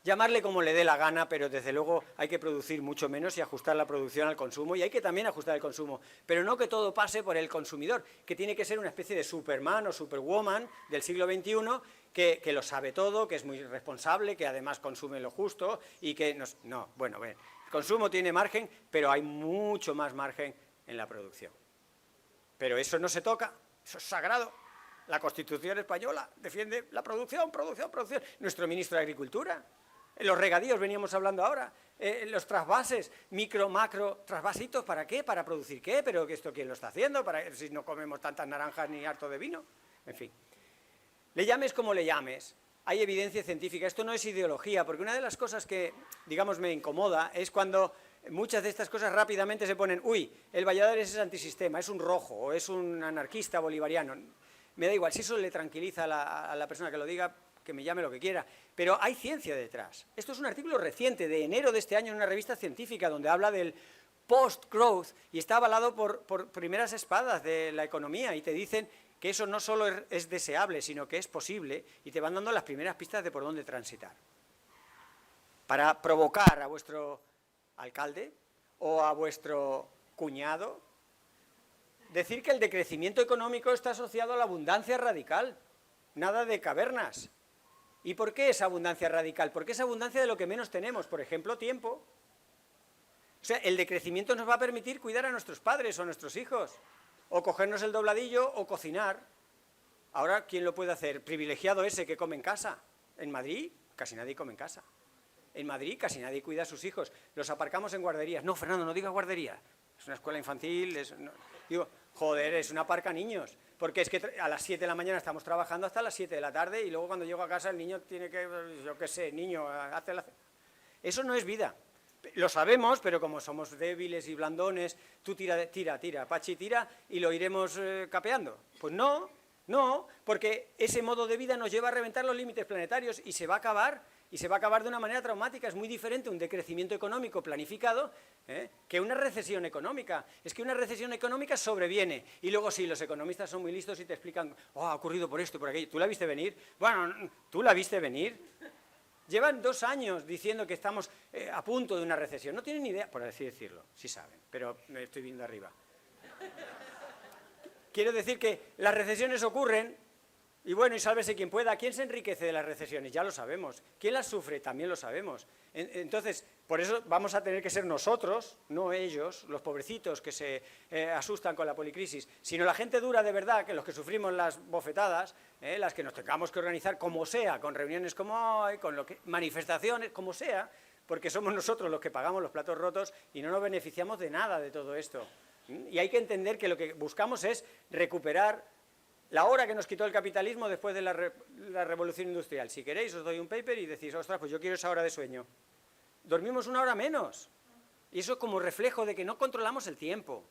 llamarle como le dé la gana, pero desde luego hay que producir mucho menos y ajustar la producción al consumo, y hay que también ajustar el consumo, pero no que todo pase por el consumidor, que tiene que ser una especie de Superman o Superwoman del siglo XXI, que lo sabe todo, que es muy responsable, que además consume lo justo y que... Bueno, el consumo tiene margen, pero hay mucho más margen en la producción. Pero eso no se toca, eso es sagrado. La Constitución española defiende la producción, producción, producción. Nuestro ministro de Agricultura. Los regadíos, veníamos hablando ahora, los trasvases, micro, macro, trasvasitos, ¿para qué? ¿Para producir qué? ¿Pero esto quién lo está haciendo? ¿Para si no comemos tantas naranjas ni harto de vino? En fin. Le llames como le llames, hay evidencia científica. Esto no es ideología, porque una de las cosas que, digamos, me incomoda es cuando muchas de estas cosas rápidamente se ponen, uy, el Valladares es antisistema, es un rojo, o es un anarquista bolivariano. Me da igual, si eso le tranquiliza a la persona que lo diga, que me llame lo que quiera, pero hay ciencia detrás. Esto es un artículo reciente, de enero de este año, en una revista científica, donde habla del post-growth, y está avalado por primeras espadas de la economía, y te dicen que eso no solo es deseable, sino que es posible, y te van dando las primeras pistas de por dónde transitar. Para provocar a vuestro alcalde o a vuestro cuñado, decir que el decrecimiento económico está asociado a la abundancia radical, nada de cavernas. ¿Y por qué esa abundancia radical? Porque es abundancia de lo que menos tenemos, por ejemplo, tiempo. O sea, el decrecimiento nos va a permitir cuidar a nuestros padres o a nuestros hijos, o cogernos el dobladillo o cocinar. Ahora, ¿quién lo puede hacer? Privilegiado ese que come en casa. En Madrid, casi nadie come en casa. En Madrid, casi nadie cuida a sus hijos. Los aparcamos en guarderías. No, Fernando, no digas guardería. Es una escuela infantil, digo, joder, es una parca niños. Porque es que a las 7 de la mañana estamos trabajando hasta las 7 de la tarde y luego cuando llego a casa el niño tiene que, yo qué sé, niño, hazte la... Eso no es vida. Lo sabemos, pero como somos débiles y blandones, tú tira, Pachi tira y lo iremos capeando. Pues no, porque ese modo de vida nos lleva a reventar los límites planetarios y se va a acabar. Y se va a acabar de una manera traumática. Es muy diferente un decrecimiento económico planificado que una recesión económica. Es que una recesión económica sobreviene. Y luego sí, los economistas son muy listos y te explican, ha ocurrido por esto, por aquello. ¿Tú la viste venir? Bueno, ¿tú la viste venir? Llevan 2 años diciendo que estamos a punto de una recesión. No tienen ni idea, por así decirlo. Sí saben, pero me estoy viendo arriba. Quiero decir que las recesiones ocurren. Y bueno, y sálvese quien pueda. ¿Quién se enriquece de las recesiones? Ya lo sabemos. ¿Quién las sufre? También lo sabemos. Entonces, por eso vamos a tener que ser nosotros, no ellos, los pobrecitos que se asustan con la policrisis, sino la gente dura de verdad, que los que sufrimos las bofetadas, las que nos tengamos que organizar como sea, con reuniones como hoy, manifestaciones, como sea, porque somos nosotros los que pagamos los platos rotos y no nos beneficiamos de nada de todo esto. Y hay que entender que lo que buscamos es recuperar la hora que nos quitó el capitalismo después de la revolución industrial. Si queréis, os doy un paper y decís, ostras, pues yo quiero esa hora de sueño. Dormimos 1 hora menos. Y eso como reflejo de que no controlamos el tiempo.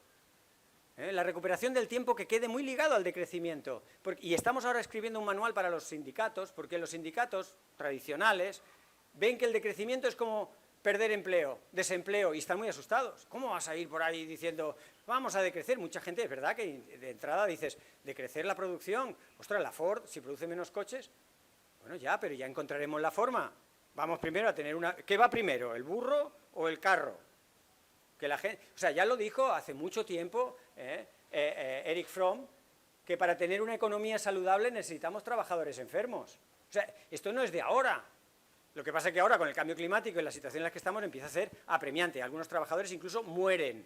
La recuperación del tiempo que quede muy ligado al decrecimiento. Y estamos ahora escribiendo un manual para los sindicatos, porque los sindicatos tradicionales ven que el decrecimiento es como perder empleo, desempleo, y están muy asustados. ¿Cómo vas a ir por ahí diciendo, vamos a decrecer? Mucha gente, es verdad que de entrada dices, decrecer la producción, ostras, la Ford, si produce menos coches, bueno ya, pero ya encontraremos la forma. Vamos primero a tener una... ¿Qué va primero, el burro o el carro? Que la gente... O sea, ya lo dijo hace mucho tiempo Erich Fromm, que para tener una economía saludable necesitamos trabajadores enfermos. O sea, esto no es de ahora. Lo que pasa es que ahora, con el cambio climático y la situación en la que estamos, empieza a ser apremiante. Algunos trabajadores incluso mueren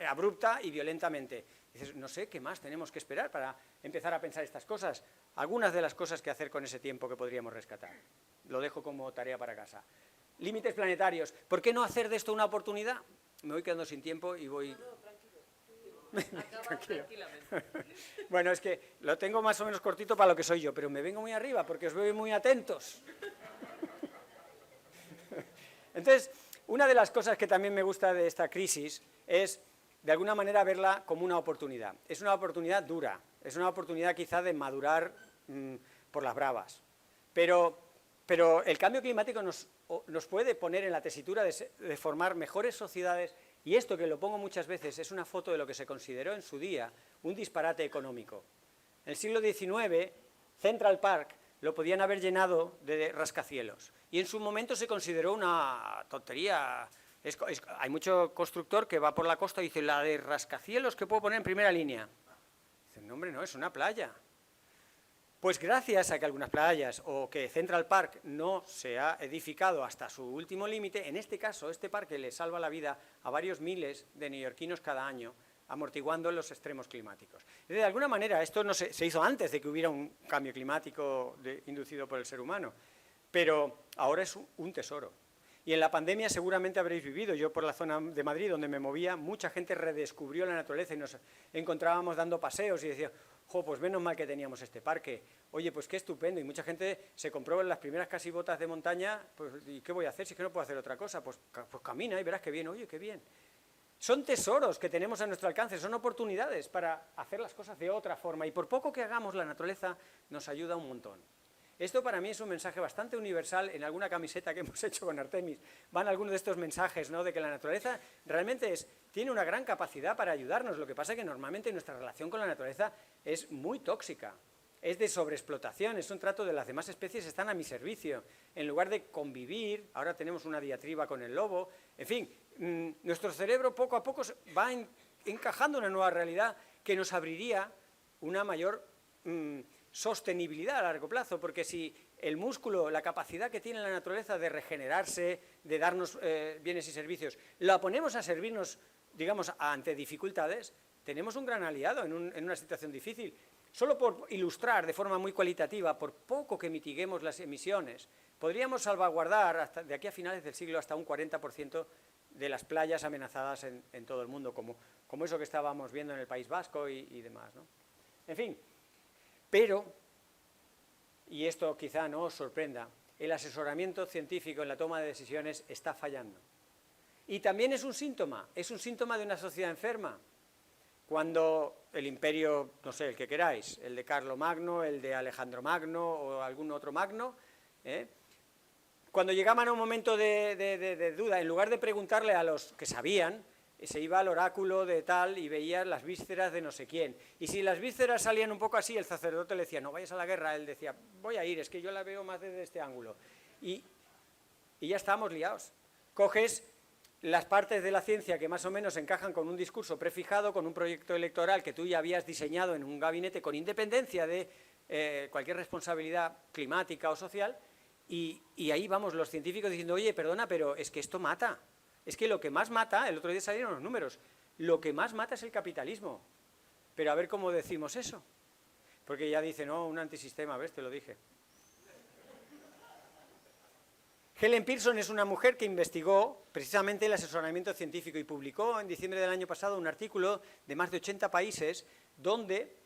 abrupta y violentamente. Dices, no sé qué más tenemos que esperar para empezar a pensar estas cosas. Algunas de las cosas que hacer con ese tiempo que podríamos rescatar. Lo dejo como tarea para casa. Límites planetarios. ¿Por qué no hacer de esto una oportunidad? Me voy quedando sin tiempo y voy... Tranquilo. Bueno, es que lo tengo más o menos cortito para lo que soy yo, pero me vengo muy arriba porque os veo muy atentos. Entonces, una de las cosas que también me gusta de esta crisis es, de alguna manera, verla como una oportunidad. Es una oportunidad dura, es una oportunidad quizá de madurar por las bravas. Pero el cambio climático nos puede poner en la tesitura de formar mejores sociedades Y esto, que lo pongo muchas veces, es una foto de lo que se consideró en su día un disparate económico. En el siglo XIX, Central Park lo podían haber llenado de rascacielos. Y en su momento se consideró una tontería. Hay mucho constructor que va por la costa y dice, la de rascacielos que puedo poner en primera línea. Dicen, no, hombre, no, es una playa. Pues gracias a que algunas playas o que Central Park no se ha edificado hasta su último límite, en este caso, este parque le salva la vida a varios miles de neoyorquinos cada año, amortiguando los extremos climáticos. De alguna manera, esto no se hizo antes de que hubiera un cambio climático inducido por el ser humano, pero ahora es un tesoro. Y en la pandemia seguramente habréis vivido, yo por la zona de Madrid donde me movía, mucha gente redescubrió la naturaleza y nos encontrábamos dando paseos y decía, jo, pues menos mal que teníamos este parque, oye, pues qué estupendo, y mucha gente se compró las primeras casi botas de montaña, pues ¿y qué voy a hacer si es que no puedo hacer otra cosa? Pues camina y verás qué bien, oye, qué bien. Son tesoros que tenemos a nuestro alcance, son oportunidades para hacer las cosas de otra forma, y por poco que hagamos, la naturaleza nos ayuda un montón. Esto para mí es un mensaje bastante universal. En alguna camiseta que hemos hecho con Artemis van algunos de estos mensajes, ¿no?, de que la naturaleza realmente tiene una gran capacidad para ayudarnos. Lo que pasa es que normalmente nuestra relación con la naturaleza es muy tóxica, es de sobreexplotación, es un trato de las demás especies, están a mi servicio. En lugar de convivir, ahora tenemos una diatriba con el lobo, en fin, nuestro cerebro poco a poco va encajando una nueva realidad que nos abriría una mayor sostenibilidad a largo plazo, porque si el músculo, la capacidad que tiene la naturaleza de regenerarse, de darnos bienes y servicios, la ponemos a servirnos, digamos, ante dificultades, tenemos un gran aliado en una situación difícil. Solo por ilustrar de forma muy cualitativa, por poco que mitiguemos las emisiones, podríamos salvaguardar de aquí a finales del siglo hasta un 40% de las playas amenazadas en todo el mundo, como eso que estábamos viendo en el País Vasco y demás, ¿no? En fin, pero, y esto quizá no os sorprenda, el asesoramiento científico en la toma de decisiones está fallando. Y también es un síntoma de una sociedad enferma. Cuando el imperio, no sé, el que queráis, el de Carlomagno, el de Alejandro Magno o algún otro Magno, cuando llegaban a un momento de duda, en lugar de preguntarle a los que sabían, se iba al oráculo de tal y veía las vísceras de no sé quién. Y si las vísceras salían un poco así, el sacerdote le decía, no vayas a la guerra, él decía, voy a ir, es que yo la veo más desde este ángulo. Y ya estamos liados. Coges las partes de la ciencia que más o menos encajan con un discurso prefijado, con un proyecto electoral que tú ya habías diseñado en un gabinete con independencia de cualquier responsabilidad climática o social, y ahí vamos los científicos diciendo, oye, perdona, pero es que esto mata. Es que lo que más mata, el otro día salieron los números, lo que más mata es el capitalismo. Pero a ver cómo decimos eso. Porque ya dicen, no, un antisistema, ¿ves? Te lo dije. Helen Pearson es una mujer que investigó precisamente el asesoramiento científico y publicó en diciembre del año pasado un artículo de más de 80 países donde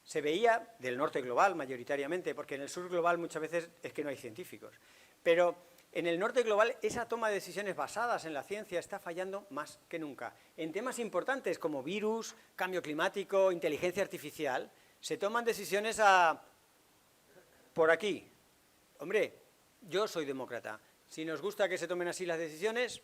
se veía, del norte global mayoritariamente, porque en el sur global muchas veces es que no hay científicos, pero en el norte global esa toma de decisiones basadas en la ciencia está fallando más que nunca. En temas importantes como virus, cambio climático, inteligencia artificial, se toman decisiones por aquí. Hombre, yo soy demócrata. Si nos gusta que se tomen así las decisiones,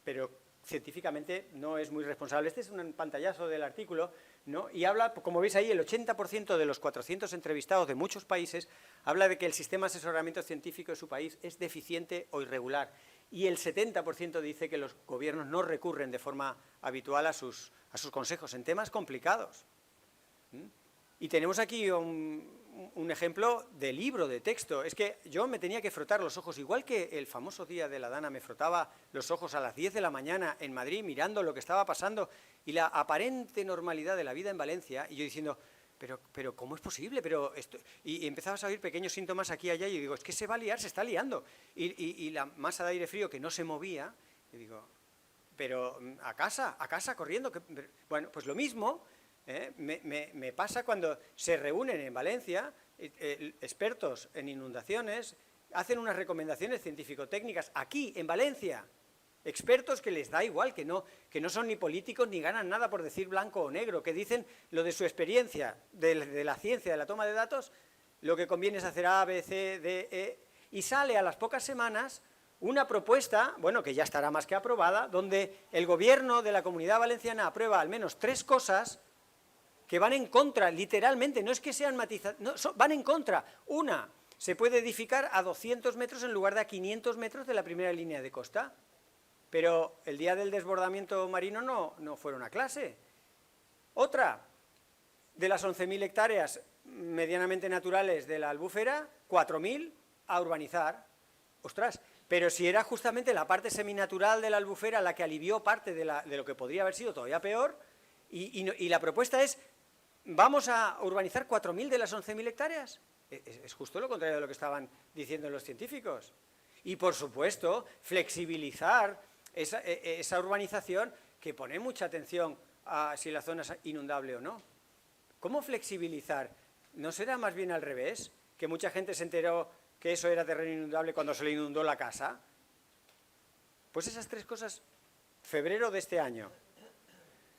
pero científicamente no es muy responsable. Este es un pantallazo del artículo, ¿no? Y habla, como veis ahí, el 80% de los 400 entrevistados de muchos países habla de que el sistema de asesoramiento científico de su país es deficiente o irregular. Y el 70% dice que los gobiernos no recurren de forma habitual a sus consejos en temas complicados. Y tenemos aquí un ejemplo de libro, de texto. Es que yo me tenía que frotar los ojos, igual que el famoso día de la Dana me frotaba los ojos a las 10 de la mañana en Madrid mirando lo que estaba pasando y la aparente normalidad de la vida en Valencia, y yo diciendo, pero ¿cómo es posible? Y empezabas a oír pequeños síntomas aquí y allá, y yo digo, es que se va a liar, se está liando. Y la masa de aire frío que no se movía, y digo, pero a casa, corriendo. Bueno, pues lo mismo me pasa cuando se reúnen en Valencia expertos en inundaciones, hacen unas recomendaciones científico-técnicas aquí, en Valencia, expertos que les da igual, que no son ni políticos ni ganan nada por decir blanco o negro, que dicen lo de su experiencia, de la ciencia, de la toma de datos, lo que conviene es hacer A, B, C, D, E, y sale a las pocas semanas una propuesta, bueno, que ya estará más que aprobada, donde el gobierno de la Comunidad Valenciana aprueba al menos 3 cosas que van en contra, literalmente, no es que sean matizadas, no, van en contra. Una, se puede edificar a 200 metros en lugar de a 500 metros de la primera línea de costa, pero el día del desbordamiento marino no fueron a clase. Otra, de las 11.000 hectáreas medianamente naturales de la Albufera, 4.000 a urbanizar. Ostras, pero si era justamente la parte seminatural de la Albufera la que alivió parte de lo que podría haber sido todavía peor, y la propuesta es, ¿vamos a urbanizar 4.000 de las 11.000 hectáreas? Es justo lo contrario de lo que estaban diciendo los científicos. Y, por supuesto, flexibilizar esa urbanización que pone mucha atención a si la zona es inundable o no. ¿Cómo flexibilizar? ¿No será más bien al revés? Que mucha gente se enteró que eso era terreno inundable cuando se le inundó la casa. Pues esas 3 cosas, febrero de este año.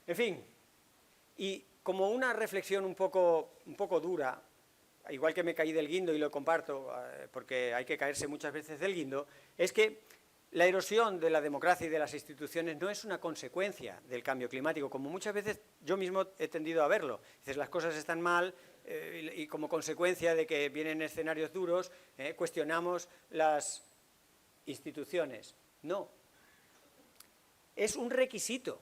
En fin, y como una reflexión un poco dura, igual que me caí del guindo y lo comparto, porque hay que caerse muchas veces del guindo, es que la erosión de la democracia y de las instituciones no es una consecuencia del cambio climático, como muchas veces yo mismo he tendido a verlo. Dices, las cosas están mal y como consecuencia de que vienen escenarios duros, cuestionamos las instituciones. No, es un requisito.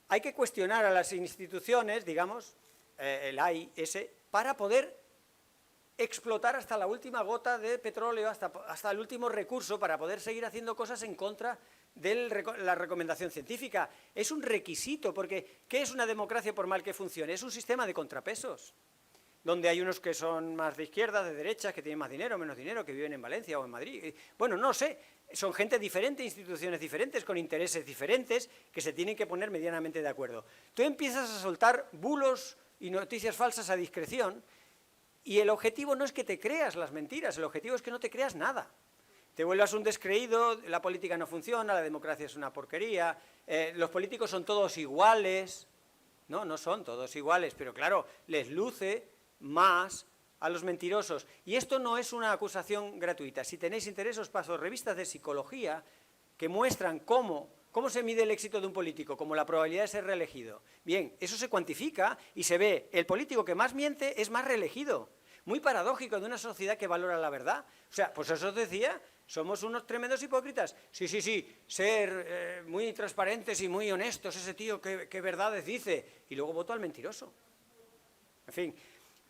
Hay que cuestionar a las instituciones, digamos, el AIS, para poder explotar hasta la última gota de petróleo, hasta el último recurso, para poder seguir haciendo cosas en contra de la recomendación científica. Es un requisito, porque ¿qué es una democracia por mal que funcione? Es un sistema de contrapesos, donde hay unos que son más de izquierda, de derecha, que tienen más dinero, menos dinero, que viven en Valencia o en Madrid. Bueno, no sé, son gente diferente, instituciones diferentes, con intereses diferentes, que se tienen que poner medianamente de acuerdo. Tú empiezas a soltar bulos y noticias falsas a discreción, y el objetivo no es que te creas las mentiras, el objetivo es que no te creas nada. Te vuelvas un descreído, la política no funciona, la democracia es una porquería, los políticos son todos iguales. No son todos iguales, pero claro, les luce más a los mentirosos. Y esto no es una acusación gratuita. Si tenéis interés, os paso revistas de psicología que muestran cómo se mide el éxito de un político, como la probabilidad de ser reelegido. Bien, eso se cuantifica y se ve, el político que más miente es más reelegido. Muy paradójico de una sociedad que valora la verdad. O sea, pues eso os decía, somos unos tremendos hipócritas. Sí, ser muy transparentes y muy honestos, ese tío que verdades dice, y luego voto al mentiroso. En fin,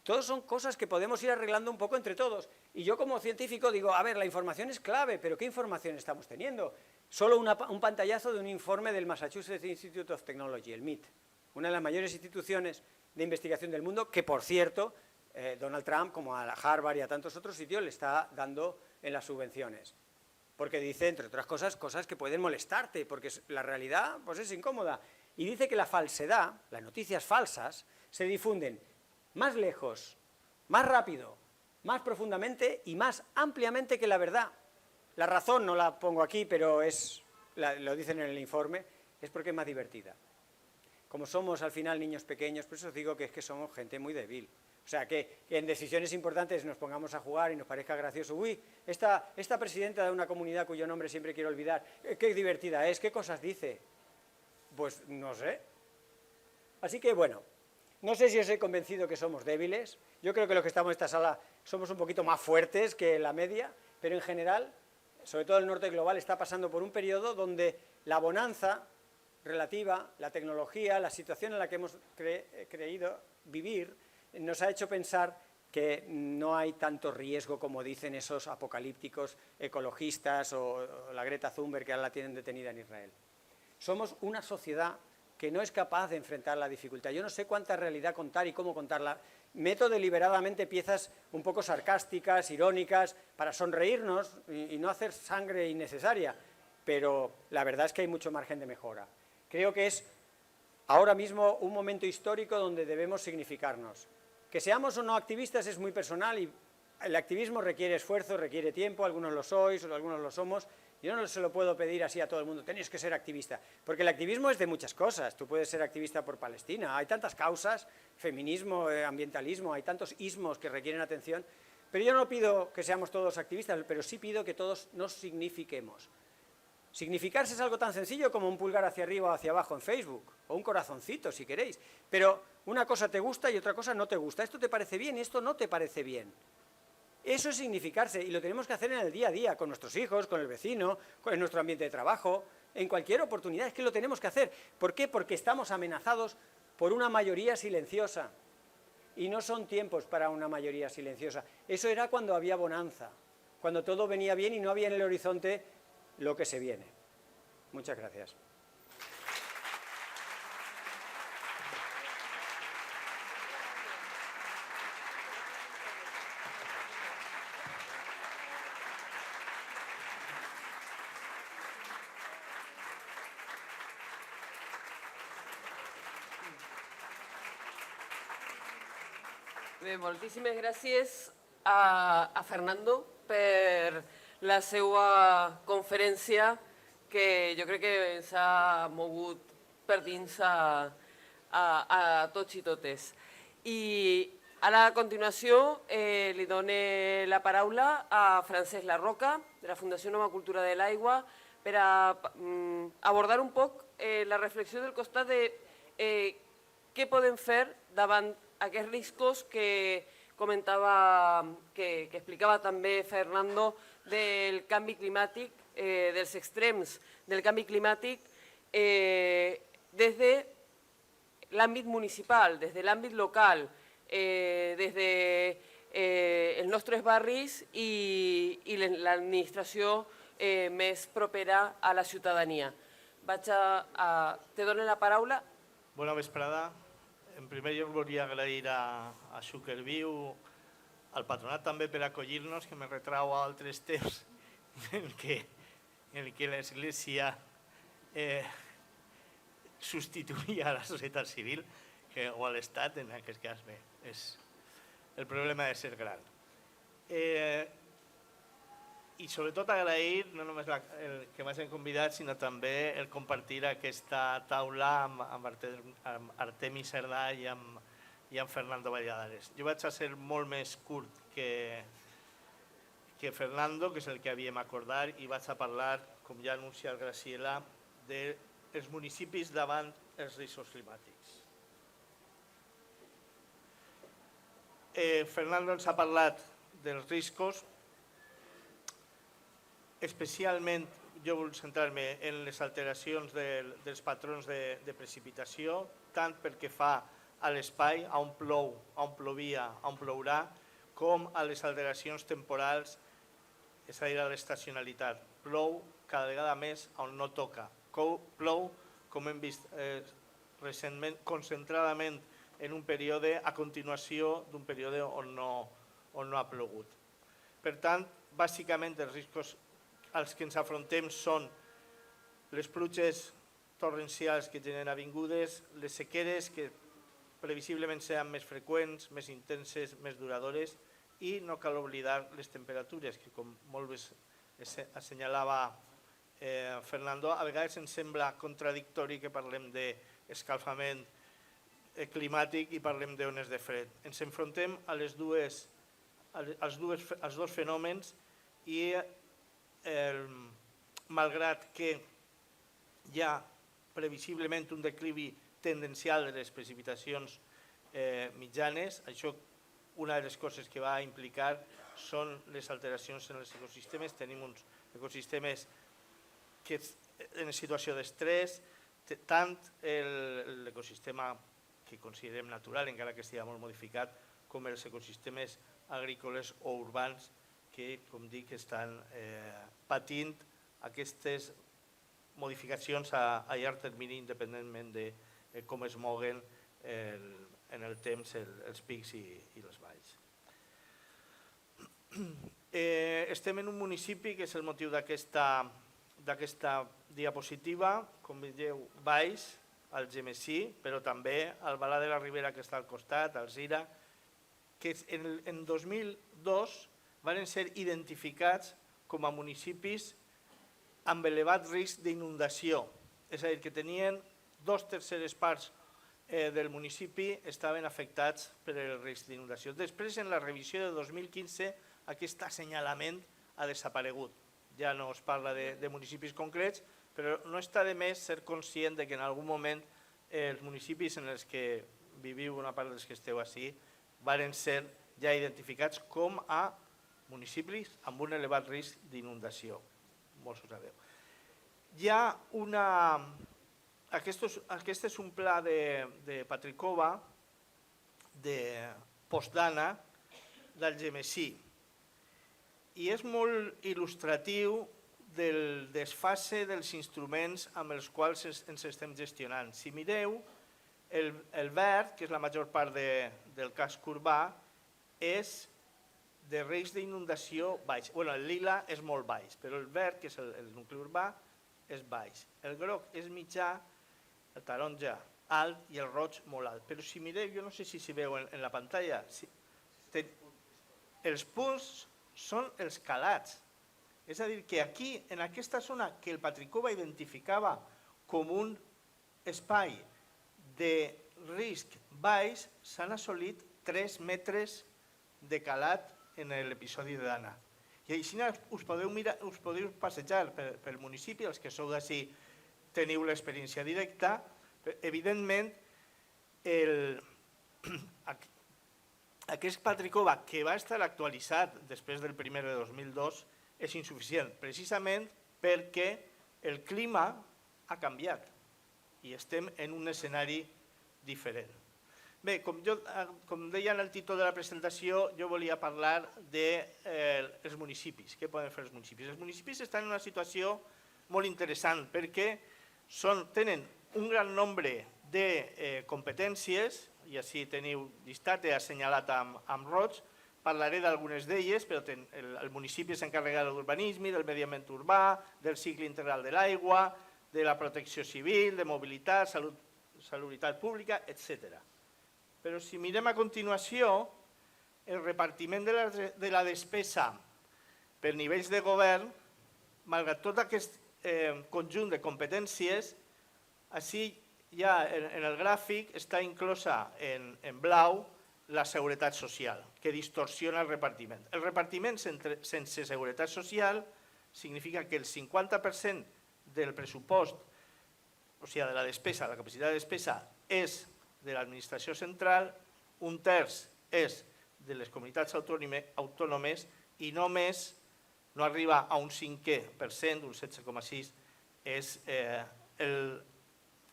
todas son cosas que podemos ir arreglando un poco entre todos. Y yo como científico digo, a ver, la información es clave, pero ¿qué información estamos teniendo? Solo un pantallazo de un informe del Massachusetts Institute of Technology, el MIT, una de las mayores instituciones de investigación del mundo, que por cierto, Donald Trump, como a Harvard y a tantos otros sitios, le está dando en las subvenciones. Porque dice, entre otras cosas, cosas que pueden molestarte, porque la realidad pues es incómoda. Y dice que la falsedad, las noticias falsas, se difunden más lejos, más rápido, más profundamente y más ampliamente que la verdad. La razón no la pongo aquí, pero lo dicen en el informe, es porque es más divertida. Como somos al final niños pequeños, por eso os digo que es que somos gente muy débil. O sea, que en decisiones importantes nos pongamos a jugar y nos parezca gracioso. Uy, esta presidenta de una comunidad cuyo nombre siempre quiero olvidar, qué divertida es, qué cosas dice. Pues no sé. Así que bueno, no sé si os he convencido que somos débiles. Yo creo que los que estamos en esta sala somos un poquito más fuertes que la media, pero en general, sobre todo el norte global, está pasando por un periodo donde la bonanza relativa, la tecnología, la situación en la que hemos creído vivir, nos ha hecho pensar que no hay tanto riesgo como dicen esos apocalípticos ecologistas o la Greta Thunberg que ahora la tienen detenida en Israel. Somos una sociedad que no es capaz de enfrentar la dificultad. Yo no sé cuánta realidad contar y cómo contarla. Meto deliberadamente piezas un poco sarcásticas, irónicas, para sonreírnos y no hacer sangre innecesaria, pero la verdad es que hay mucho margen de mejora. Creo que es ahora mismo un momento histórico donde debemos significarnos. Que seamos o no activistas es muy personal y el activismo requiere esfuerzo, requiere tiempo, algunos lo sois, algunos lo somos. Yo no se lo puedo pedir así a todo el mundo, tenéis que ser activista, porque el activismo es de muchas cosas. Tú puedes ser activista por Palestina, hay tantas causas, feminismo, ambientalismo, hay tantos ismos que requieren atención, Pero yo no pido que seamos todos activistas, pero sí pido que todos nos signifiquemos. Significarse es algo tan sencillo como un pulgar hacia arriba o hacia abajo en Facebook, o un corazoncito si queréis, pero una cosa te gusta y otra cosa no te gusta. Esto te parece bien y esto no te parece bien. Eso es significarse y lo tenemos que hacer en el día a día, con nuestros hijos, con el vecino, en nuestro ambiente de trabajo, en cualquier oportunidad. Es que lo tenemos que hacer. ¿Por qué? Porque estamos amenazados por una mayoría silenciosa. Y no son tiempos para una mayoría silenciosa. Eso era cuando había bonanza, cuando todo venía bien y no había en el horizonte lo que se viene. Muchas gracias. Bé, moltíssimes gràcies a Fernando per la seva conferència, que jo crec que ens ha mogut per dins a tots i totes. I ara, a continuació, li dono la paraula a Francesc Larroca, de la Fundació Nova Cultura de l'Aigua, per a abordar un poc la reflexió del costat de què podem fer davant aquests riscos que comentava, que explicava també Fernando, del canvi climàtic, dels extrems del canvi climàtic des de l'àmbit municipal, des de l'àmbit local, des dels nostres barris i l'administració més propera a la ciutadania. Te dono la paraula. Bona vesprada. En primer lloc volia agrair a Xúquer-Viu, al patronat també per acollir-nos, que me retrau a altres temps en què l'Església substituïa a la societat civil o a l'Estat, en aquest cas bé. El problema de ser gran. I sobretot agrair no només el que m'hagin convidat, sinó també el compartir aquesta taula amb Artemi Cerdà i amb Fernando Valladares. Jo vaig a ser molt més curt que Fernando, que és el que havíem acordat, i vaig a parlar, com ja ha anunciat Graciela, dels municipis davant els riscos climàtics. Fernando ens ha parlat dels riscos. Especialment jo vull centrar-me en les alteracions dels patrons de precipitació, tant pel que fa a l'espai, a on plou, a on plovia, a on plourà, com a les alteracions temporals, és a dir, a l'estacionalitat. Plou cada vegada més on no toca. Plou, com hem vist recentment, concentradament en un període a continuació d'un període on no ha plogut. Per tant, bàsicament els riscos als que ens afrontem són les pluges torrencials que generen avingudes, les sequeres que previsiblement seran més freqüents, més intenses, més duradores, i no cal oblidar les temperatures, que com molt bé assenyalava Fernando, a vegades ens sembla contradictori que parlem d'escalfament climàtic i parlem d'ones de fred. Ens enfrontem als dos fenòmens i malgrat que hi ha previsiblement un declivi tendencial de les precipitacions mitjanes, això una de les coses que va implicar són les alteracions en els ecosistemes. Tenim uns ecosistemes que en situació d'estrès, tant l'ecosistema que considerem natural, encara que estigui molt modificat, com els ecosistemes agrícoles o urbans que, com dic, estan patint aquestes modificacions a llarg termini, independentment de com es moguen en el temps els pics i les valls. Estem en un municipi que és el motiu d'aquesta diapositiva, com veieu, Valls, Algemesí, però també al Balà de la Ribera, que està al costat, Alzira, que en 2002 van ser identificats com a municipis amb elevat risc d'inundació, és a dir, que tenien 2/3 parts del municipi estaven afectats per el risc d'inundació. Després, en la revisió de 2015, aquest assenyalament ha desaparegut. Ja no es parla de municipis concrets, però no està de més ser conscient que en algun moment els municipis en els que viviu, una part dels que esteu així, varen ser ja identificats com a municipis amb un elevat risc d'inundació. Molts ho sabeu. Hi ha una... Aquest és un pla de Patricova, de Postdana, d'Algemesí. I és molt il·lustratiu del desfase dels instruments amb els quals ens estem gestionant. Si mireu, el verd, que és la major part del casc urbà, és de risc d'inundació baix. El lila és molt baix, però el verd, que és el nucli urbà, és baix. El groc és mitjà, el taronja alt i el roig molt alt. Però si mireu, jo no sé si s'hi veu en la pantalla, els punts són els calats. És a dir, que aquí, en aquesta zona que el Patricova identificava com un espai de risc baix, s'han assolit 3 metres de calat en l'episodi de Dana. I així us podeu passejar pel municipi, els que sou d'ací teniu l'experiència directa. Evidentment, aquest Patricova, que va estar actualitzat després del primer de 2002, és insuficient, precisament perquè el clima ha canviat i estem en un escenari diferent. Bé, com deia en el títol de la presentació, jo volia parlar dels municipis. Què poden fer els municipis? Els municipis estan en una situació molt interessant perquè tenen un gran nombre de competències, i així teniu llistat, he assenyalat amb roig, parlaré d'algunes d'elles, però el municipi s'encarrega de l'urbanisme, del medi ambient urbà, del cicle integral de l'aigua, de la protecció civil, de mobilitat, salubritat pública, etc. Però si mirem a continuació, el repartiment de la despesa per nivells de govern, malgrat tot aquest conjunt de competències, així ja en el gràfic està inclosa en blau la seguretat social, que distorsiona el repartiment. El repartiment sense seguretat social significa que el 50% del pressupost, o sigui, de la despesa, la capacitat de despesa, és de l'administració central, un terç és de les comunitats autònomes i només no arriba a un 5%, un 16,6%, és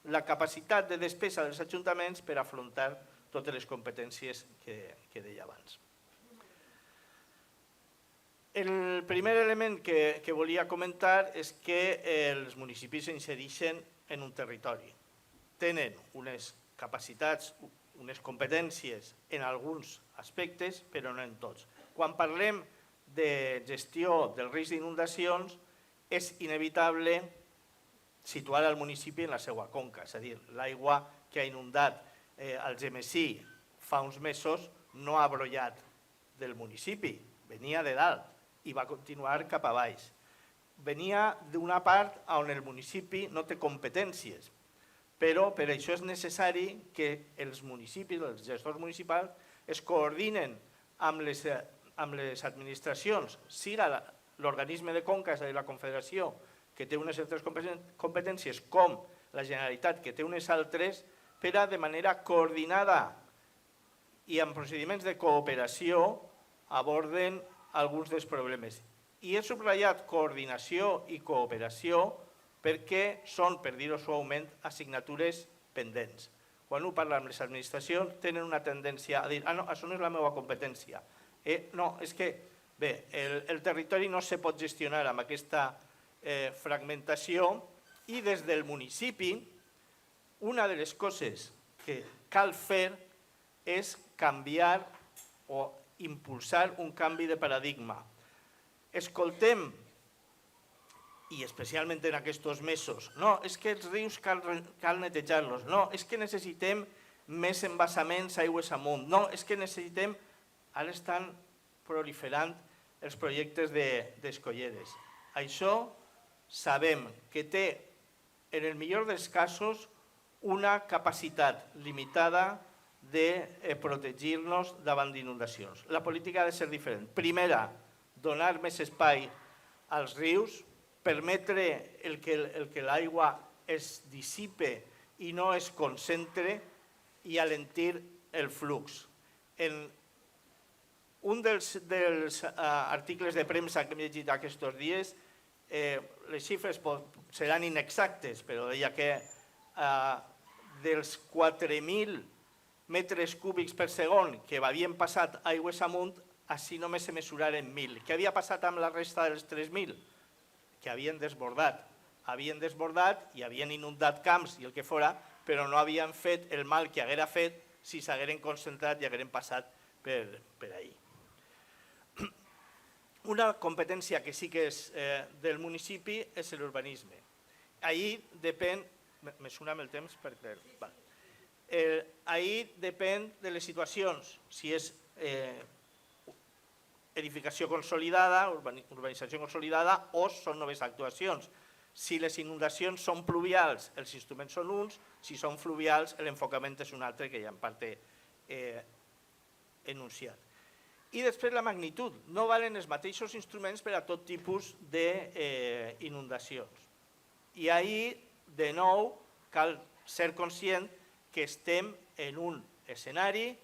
la capacitat de despesa dels ajuntaments per afrontar totes les competències que deia abans. El primer element que volia comentar és que els municipis s'insereixen en un territori. Tenen unes capacitats, unes competències en alguns aspectes, però no en tots. Quan parlem de gestió del risc d'inundacions, és inevitable situar el municipi en la seva conca, és a dir, l'aigua que ha inundat Algemesí fa uns mesos no ha brollat del municipi, venia de dalt i va continuar cap a baix. Venia d'una part on el municipi no té competències, però per això és necessari que els municipis, els gestors municipals, es coordinen amb les administracions, siga l'organisme de conca, és a dir, la Confederació, que té unes certes competències, com la Generalitat, que té unes altres, per a, de manera coordinada i amb procediments de cooperació, aborden alguns dels problemes. I he subratllat coordinació i cooperació perquè són, per dir-ho suaument, assignatures pendents. Quan ho parla amb les administracions, tenen una tendència a dir no, això no és la meva competència. No, és que, bé, el territori no se pot gestionar amb aquesta fragmentació i des del municipi una de les coses que cal fer és canviar o impulsar un canvi de paradigma. Escoltem, i especialment en aquests mesos, no, és que els rius cal netejar-los, no, és que necessitem més embassaments aigües amunt, no, és que necessitem... Ara estan proliferant els projectes d'escolleres. Això sabem que té, en el millor dels casos, una capacitat limitada de protegir-nos davant d'inundacions. La política ha de ser diferent. Primera, donar més espai als rius, permetre que l'aigua es dissipe i no es concentre i alentir el flux. En un dels articles de premsa que hem llegit aquests dies, les xifres seran inexactes, però deia que dels 4.000 metres cúbics per segon que havien passat aigües amunt, així només se mesuraren 1.000. Què havia passat amb la resta dels 3.000? Que havien desbordat. Havien desbordat i havien inundat camps i el que fora, però no havien fet el mal que haguera fet si s'hagueren concentrat i hagueren passat per ahí. Una competència que sí que és del municipi és l'urbanisme. Ahí depèn... Me sona amb el temps perquè... Ahí depèn de les situacions, si és edificació consolidada, urbanització consolidada, o són noves actuacions. Si les inundacions són pluvials, els instruments són uns, si són fluvials, l'enfocament és un altre que ja en part he enunciat. I després la magnitud. No valen els mateixos instruments per a tot tipus d'inundacions. I ahir, de nou, cal ser conscient que estem en un escenari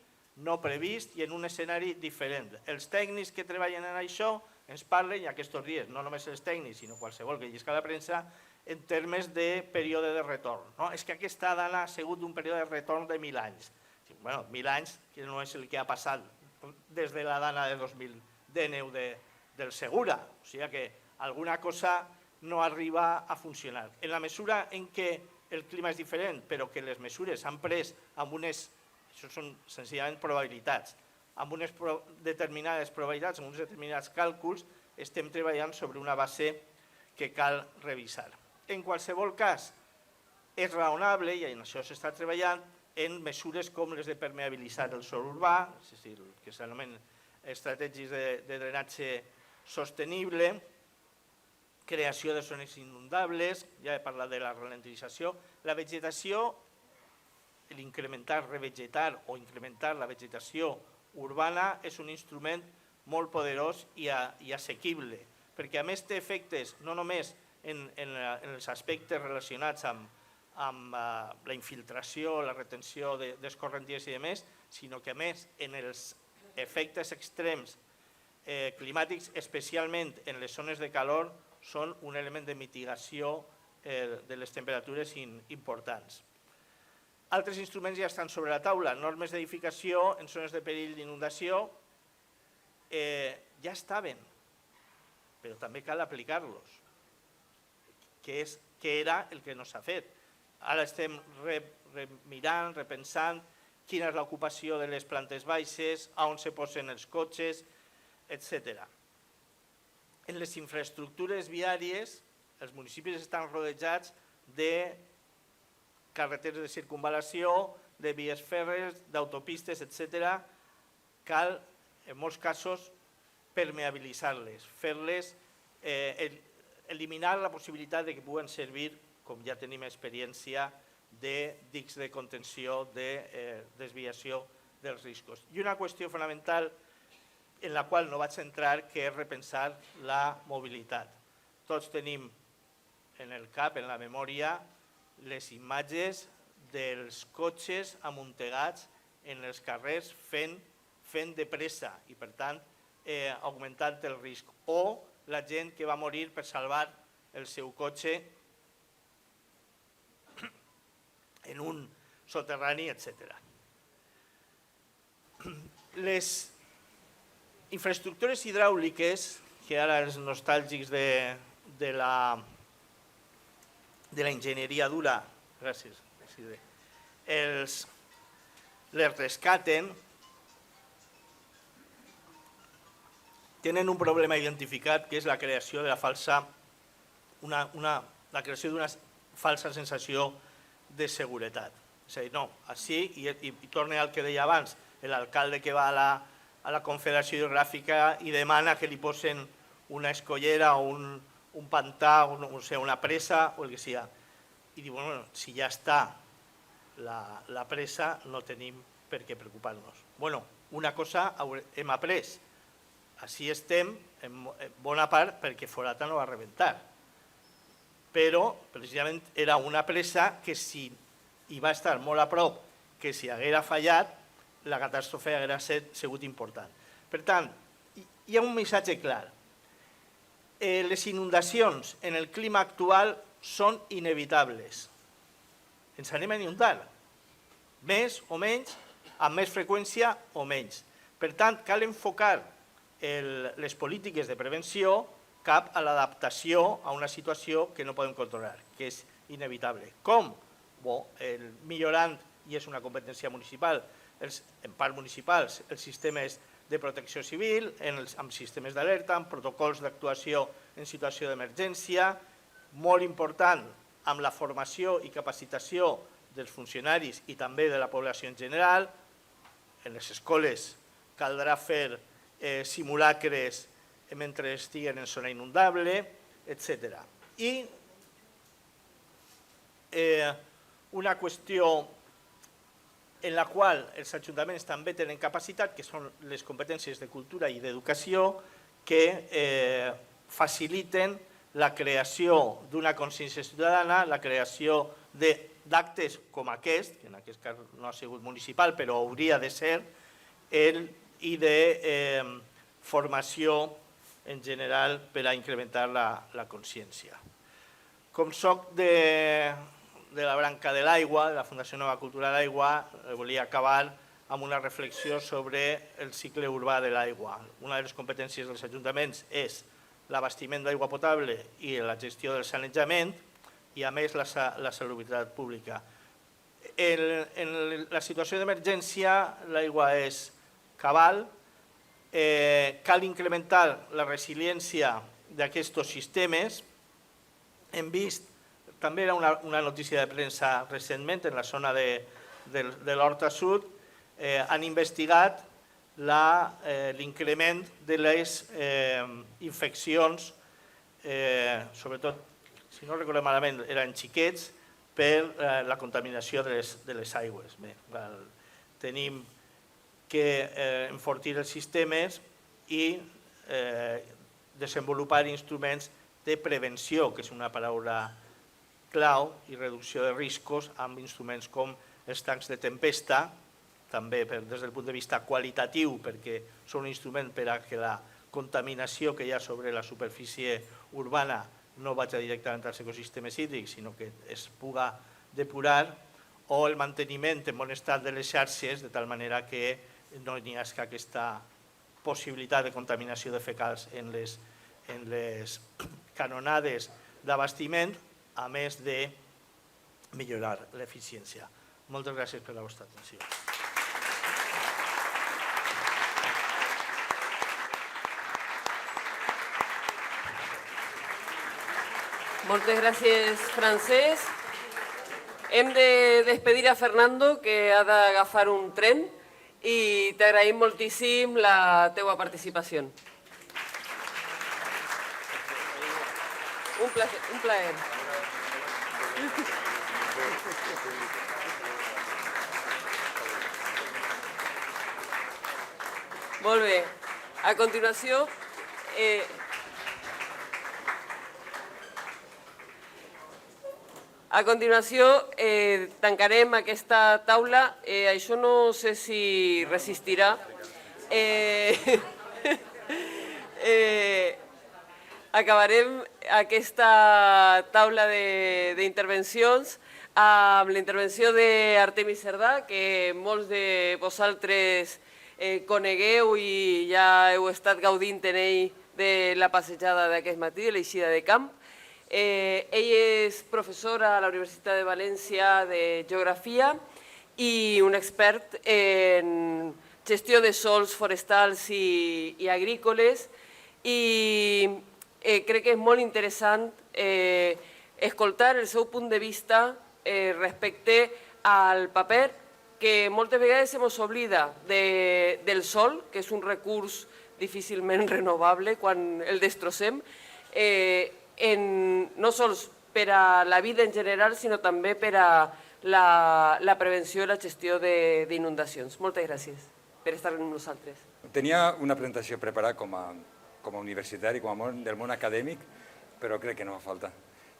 no previst i en un escenari diferent. Els tècnics que treballen en això ens parlen, i aquests dies, no només els tècnics, sinó qualsevol que llisca la premsa, en termes de període de retorn. És que aquesta dana ha sigut un període de retorn de 1.000 anys. Bé, 1.000 anys, que no és el que ha passat des de la dana de 2019 del Segura. O sigui que alguna cosa no arriba a funcionar. En la mesura en què el clima és diferent, però que les mesures s'han pres amb unes, això són senzillament probabilitats, amb unes determinades probabilitats, amb uns determinats càlculs, estem treballant sobre una base que cal revisar. En qualsevol cas, és raonable, i en això s'està treballant, en mesures com les de permeabilitzar el sòl urbà, és a dir, que s'anomenen estratègies de drenatge sostenible, creació de zones inundables, ja he parlat de la ralentització. La vegetació, l'incrementar, revegetar o incrementar la vegetació urbana és un instrument molt poderós i assequible, perquè a més té efectes no només en els aspectes relacionats amb la infiltració, la retenció d'escorrentties i demés, sinó que a més en els efectes extrems climàtics, especialment en les zones de calor, són un element de mitigació de les temperatures importants. Altres instruments ja estan sobre la taula. Normes d'edificació en zones de perill d'inundació ja estaven, però també cal aplicar-los, que era el que no s'ha fet. Ara estem mirant, repensant quina és l'ocupació de les plantes baixes, on se posen els cotxes, etc. En les infraestructures viàries, els municipis estan rodejats de carreteres de circunvalació, de vies fèrries, d'autopistes, etc. Cal, en molts casos, permeabilitzar-les, fer-les, eliminar la possibilitat que puguen servir, com ja tenim experiència, de dics de contenció, de desviació dels riscos. I una qüestió fonamental en la qual no vaig entrar, que és repensar la mobilitat. Tots tenim en el cap, en la memòria, les imatges dels cotxes amuntegats en els carrers fent de pressa i, per tant, augmentant el risc. O la gent que va morir per salvar el seu cotxe en un soterrani, etc. Les infraestructures hidràuliques, que ara els nostàlgics de la enginyeria dura, gràcies, les rescaten, tenen un problema identificat, que és la creació de la falsa, la creació d'una falsa sensació de seguretat. És a dir, no, així, i torna al que deia abans, l'alcalde que va a la Confederació Hidrogràfica i demana que li posen una escollera o un pantà, una presa o el que sigui. I diu, bueno, si ja està la pressa no tenim per què preocupar-nos. Bueno, una cosa hem après, així estem en bona part perquè Forata no va rebentar, però precisament era una pressa que si hi va estar molt a prop, que si haguera fallat, la catàstrofe haguera sigut important. Per tant, hi ha un missatge clar. Les inundacions en el clima actual són inevitables. Ens anem a inundar, més o menys, amb més freqüència o menys. Per tant, cal enfocar les polítiques de prevenció cap a l'adaptació a una situació que no podem controlar, que és inevitable. Com? Millorant, i és una competència municipal, en part municipals, els sistemes de protecció civil, amb sistemes d'alerta, amb protocols d'actuació en situació d'emergència, molt important amb la formació i capacitació dels funcionaris i també de la població en general. En les escoles caldrà fer simulacres mentre estiguen en zona inundable, etc. I una qüestió en la qual els ajuntaments també tenen capacitat, que són les competències de cultura i d'educació, que faciliten la creació d'una consciència ciutadana, la creació d'actes com aquest, que en aquest cas no ha sigut municipal, però hauria de ser, i de formació en general per a incrementar la consciència. Com soc de la branca de l'aigua, de la Fundació Nova Cultura de l'Aigua, volia acabar amb una reflexió sobre el cicle urbà de l'aigua. Una de les competències dels ajuntaments és l'abastiment d'aigua potable i la gestió del sanejament i, a més, la salubritat pública. En la situació d'emergència, l'aigua és cabal. Cal incrementar la resiliència d'aquests sistemes. Hem vist, també era una notícia de premsa recentment, en la zona de l'Horta Sud, han investigat l'increment de les infeccions, sobretot, si no recordem malament, eren xiquets, per la contaminació de les aigües. Tenim que enfortir els sistemes i desenvolupar instruments de prevenció, que és una paraula clau, i reducció de riscos amb instruments com els tancs de tempesta, també des del punt de vista qualitatiu, perquè són un instrument per a que la contaminació que hi ha sobre la superfície urbana no vagi directament als ecosistemes hídrics, sinó que es puga depurar, o el manteniment en bon estat de les xarxes, de tal manera que no hi hagi aquesta possibilitat de contaminació de fecals en les canonades d'abastiment, a més de millorar l'eficiència. Moltes gràcies per la vostra atenció. Moltes gràcies, Francesc. Hem de despedir a Fernando, que ha d'agafar un tren, i t'agraïm moltíssim la teua participació. Un plaer. Molt bé. A continuació, tancarem aquesta taula. Això no sé si resistirà. Acabarem aquesta taula d'intervencions amb la intervenció d'Artemis Cerdà, que molts de vosaltres conegueu i ja heu estat gaudint en ell de la passejada d'aquest matí, de l'eixida de camp. Ell és professor a la Universitat de València de Geografia i un expert en gestió de sòls forestals i agrícoles, i crec que és molt interessant escoltar el seu punt de vista respecte al paper que moltes vegades se mos oblida del sol, que és un recurs difícilment renovable quan el destrossem, no sols per a la vida en general, sinó també per a la prevenció i la gestió d'inundacions. Moltes gràcies per estar amb nosaltres. Tenia una presentació preparada com a universitari, com a del món acadèmic, però crec que no fa falta.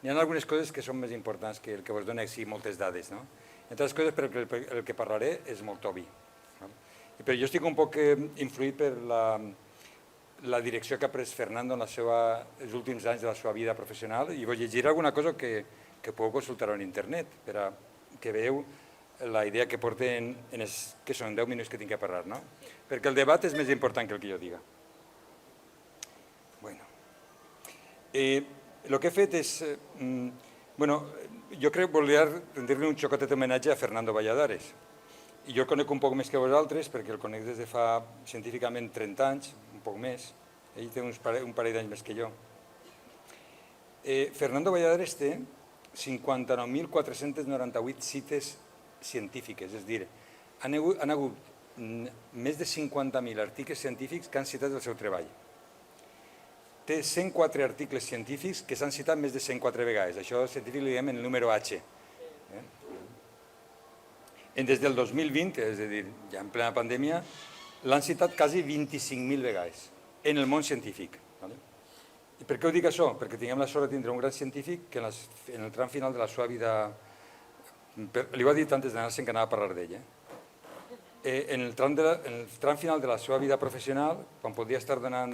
Hi ha algunes coses que són més importants que el que vos dona així moltes dades, no? Entre les coses, perquè el que parlaré és molt obvi. Però jo estic un poc influït per la direcció que ha pres Fernando en els últims anys de la seva vida professional i vos llegiré alguna cosa que podeu consultar en internet per a que veieu la idea que porten que són 10 minuts que tinc que parlar, no? Perquè el debat és més important que el que jo diga. Bueno, el que he fet és... Jo crec que volia rendir-li un xocotet homenatge a Fernando Valladares. I jo el conec un poc més que vosaltres perquè el conec des de fa científicament 30 anys, un poc més. Ell té un parell d'anys més que jo. Fernando Valladares té 59.498 cites científiques, és a dir, han hagut més de 50.000 articles científics que han citat el seu treball. Té 104 articles científics que s'han citat més de 104 vegades. Això científic li diem en el número H. Des del 2020, és a dir, ja en plena pandèmia, l'han citat quasi 25.000 vegades en el món científic. I per què ho dic això? Perquè tinguem la sort de tindre un gran científic que en el tram final de la seva vida, li ho ha dit antes d'anar-se'n que anava a parlar d'ell, en el tram final de la seva vida professional, quan podia estar donant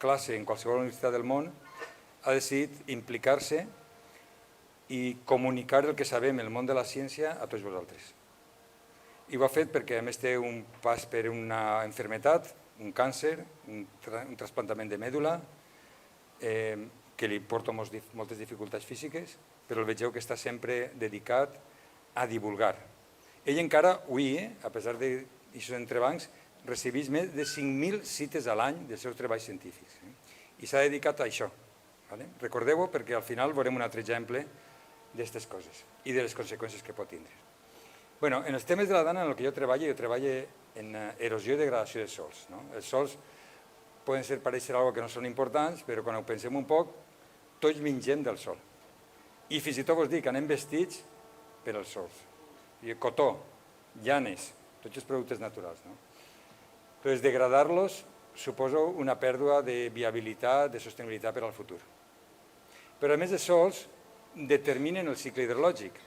classe en qualsevol universitat del món, ha decidit implicar-se i comunicar el que sabem en el món de la ciència a tots vosaltres. I ho ha fet perquè a més té un pas per una malaltia, un càncer, un trasplantament de mèdula, que li porta moltes dificultats físiques, però el vegeu que està sempre dedicat a divulgar. Ell encara, avui, a pesar d'això entrebancs, recibeix més de 5.000 cites a l'any dels seus treballs científics. I s'ha dedicat a això. Recordeu-ho perquè al final veurem un altre exemple d'aquestes coses i de les conseqüències que pot tindre. En els temes de la dana en el que jo treballo en erosió i degradació de sòls. Els sòls poden parèixer alguna cosa que no són importants, però quan ho pensem un poc, tots mengem del sol. I fins i tot vos dic que anem vestits per als sols. Cotó, llanes, tots els productes naturals. Però degradar-los suposa una pèrdua de viabilitat, de sostenibilitat per al futur. Però a més de sols, determinen el cicle hidrològic.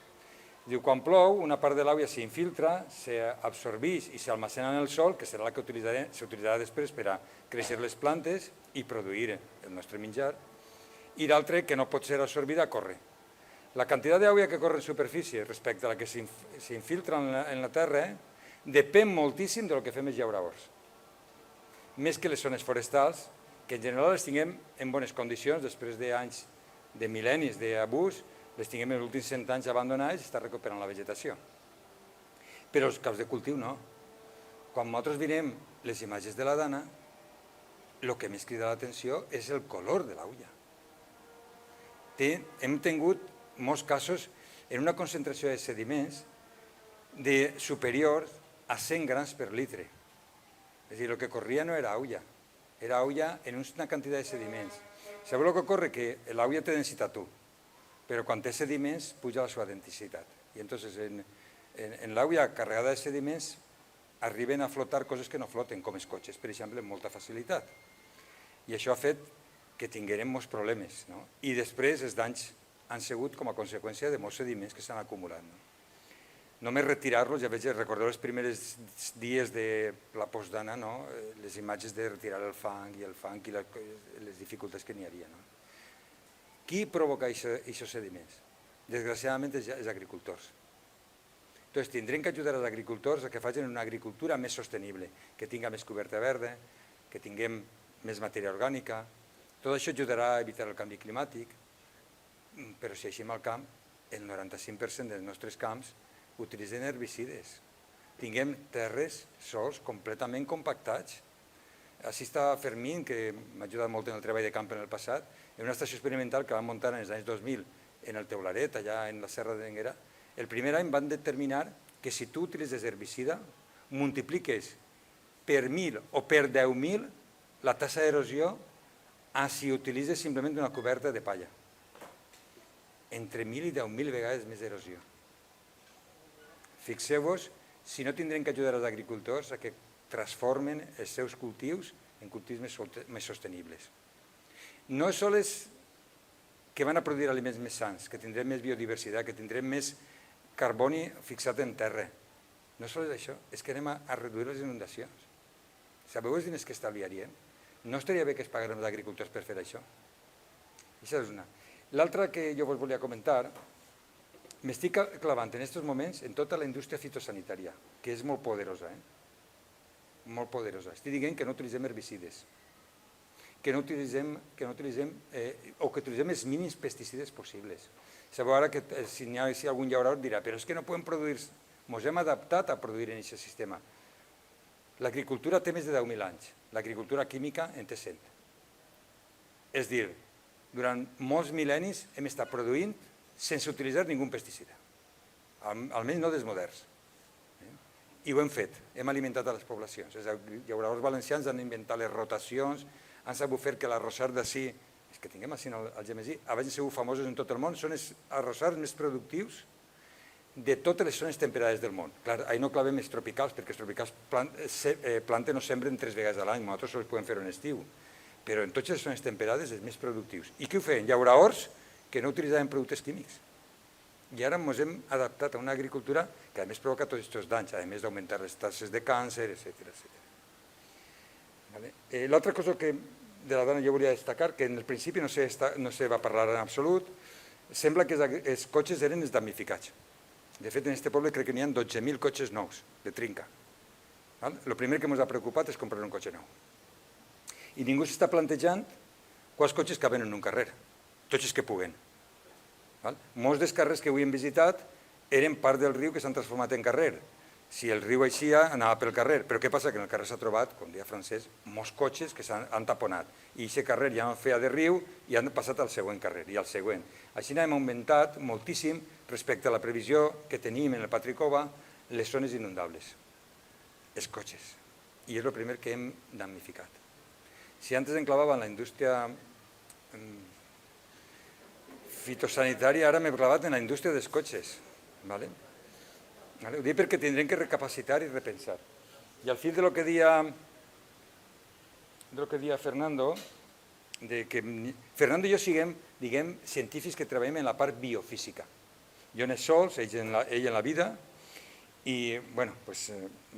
Quan plou, una part de l'aigua s'infiltra, s'absorbeix i s'almacena en el sol, que serà la que s'utilitzarà després per a créixer les plantes i produir el nostre menjar, i l'altra, que no pot ser absorbida, corre. La quantitat d'aigua que corre en superfície respecte a la que s'infiltra en la terra depèn moltíssim del que fem els llauraors. Més que les zones forestals, que en general les tinguem en bones condicions, després d'anys, de mil·lennis d'abús, les tinguem els últims 100 anys abandonades i està recuperant la vegetació. Però els camps de cultiu no. Quan nosaltres mirem les imatges de la dana, el que més crida l'atenció és el color de l'aigua. Hem tingut molts casos en una concentració de sediments superior a 100 grams per litre. És a dir, el que corria no era aigua, era aigua en una quantitat de sediments. Sabeu el que ocorre? Que l'aigua té densitat 1, però quan té sediments puja la seva densitat. I entonces en l'aigua carregada de sediments arriben a flotar coses que no floten, com els cotxes, per exemple, amb molta facilitat. I això ha fet que tinguérem molts problemes. I després els danys han sigut com a conseqüència de molts sediments que s'han acumulat. Només retirar-los, ja veig, recordeu els primers dies de la postdana, les imatges de retirar el fang i les dificultats que n'hi havia. Qui provoca aquests sediments? Desgraciadament els agricultors. Entonces tindrem que ajudar els agricultors a que facin una agricultura més sostenible, que tinga més coberta verda, que tinguem més matèria orgànica. Tot això ajudarà a evitar el canvi climàtic, però si així al camp, el 95% dels nostres camps utilitzen herbicides. Tinguem terres, sols completament compactats. Així està Fermín, que m'ha ajudat molt en el treball de camp en el passat, en una estació experimental que van muntar en els anys 2000 en el Teularet, allà en la Serra de Denguera. El primer any van determinar que si tu utilitzes herbicida, multipliques per 1.000 o per 10.000 la tassa d'erosió a si utilitzes simplement una coberta de palla. Entre 1.000 i 10.000 vegades més d'erosió. Fixeu-vos si no tindrem que ajudar els agricultors a que transformen els seus cultius en cultius més sostenibles. No sols que van a produir aliments més sants, que tindrem més biodiversitat, que tindrem més carboni fixat en terra. No sols això, és que anem a reduir les inundacions. Sabeu els diners que estalviaríem? No estaria bé que es paguessin els agricultors per fer això? Això és una. L'altra que jo vos volia comentar, m'estic clavant en aquests moments en tota la indústria fitosanitària, que és molt poderosa, molt poderosa. Estic dient que no utilitzem herbicides, que utilitzem els mínims pesticides possibles. Sabeu ara que si algun llaurador dirà però és que no podem produir, ens hem adaptat a produir en aquest sistema. L'agricultura té més de 10.000 anys, l'agricultura química en té 100. És dir, durant molts mil·lennis hem estat produint sense utilitzar ningú pesticida, almenys no dels moderns. I ho hem fet, hem alimentat a les poblacions. Els llauradors valencians han inventat les rotacions, han sabut fer que l'arrossar d'ací, és que tinguem així al Gemesí, abans sigut famosos en tot el món, són els arrossars més productius de totes les zones temperades del món. Clar, ahir no clavem els tropicals, perquè els tropicals planten o sembren 3 vegades a l'any, nosaltres sols podem fer en estiu, però en totes les zones temperades els més productius. I què ho feien? Llauradors que no utilitzaven productes químics. I ara ens hem adaptat a una agricultura que a més provoca tots aquests danys, a més d'augmentar les tasses de càncer, etc. L'altra cosa que de la dona jo volia destacar, que en el principi no se va parlar en absolut, sembla que els cotxes eren els damnificats. De fet, en aquest poble crec que n'hi ha 12.000 cotxes nous, de trinca. El primer que ens ha preocupat és comprar un cotxe nou. I ningú s'està plantejant quants cotxes caben en un carrer, tots els que puguen. Molts dels carrers que avui hem visitat eren part del riu que s'han transformat en carrer. Si el riu eixia, anava pel carrer. Però què passa? Que en el carrer s'ha trobat, com deia Francesc, molts cotxes que s'han taponat. I aquest carrer ja no feia de riu i han passat al següent carrer i al següent. Així hem augmentat moltíssim respecte a la previsió que tenim en el Patricova les zones inundables, els cotxes. I és el primer que hem damnificat. Si antes enclavava en la indústria fitosanitària, ara m'he clavat en la indústria dels cotxes. Ho dic perquè tindrem que recapacitar i repensar. I al fil de lo que dia Fernando, que Fernando i jo siguem, diguem, científics que treballem en la part biofísica. Jo en els sols, ell en la vida, i, bueno, a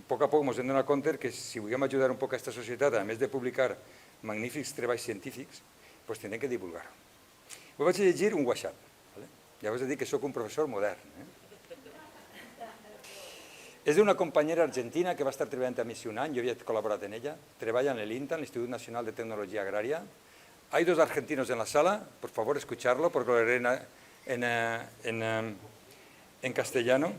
poc ens hem donat compte que si vulguem ajudar un poc a aquesta societat, a més de publicar magnífics treballs científics, doncs tindrem que divulgar-ho. Ho vaig llegir un WhatsApp. Ja us he dit que sóc un professor modern. És d'una companyera argentina que va estar treballant amb mi un any, jo havia col·laborat en ella, treballa en l'INTA, en l'Institut Nacional de Tecnología Agraria. Hay 2 argentinos en la sala, por favor escucharlo, porque lo leeré en castellano.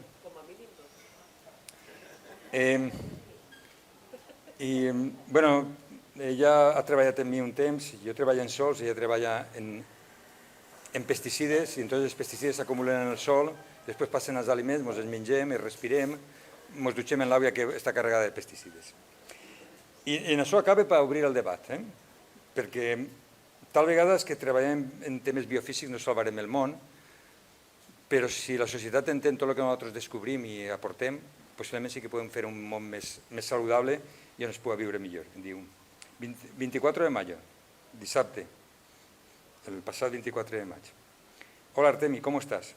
I, bueno, ella ha treballat amb mi un temps, jo treballo en sols, ella treballa en pesticides, i entonces els pesticides s'acumulen en el sol, després passen als aliments, ens els mengem, els respirem, ens dutxem en l'aigua que està carregada de pesticides. I en això acaba per obrir el debat, perquè tal vegada és que treballem en temes biofísics no salvarem el món, però si la societat entén tot el que nosaltres descobrim i aportem, possiblement sí que podem fer un món més saludable i on es pugui viure millor. Diu, 24 de mayo, dissabte, el pasado 24 de mayo. Hola Artemi, ¿cómo estás?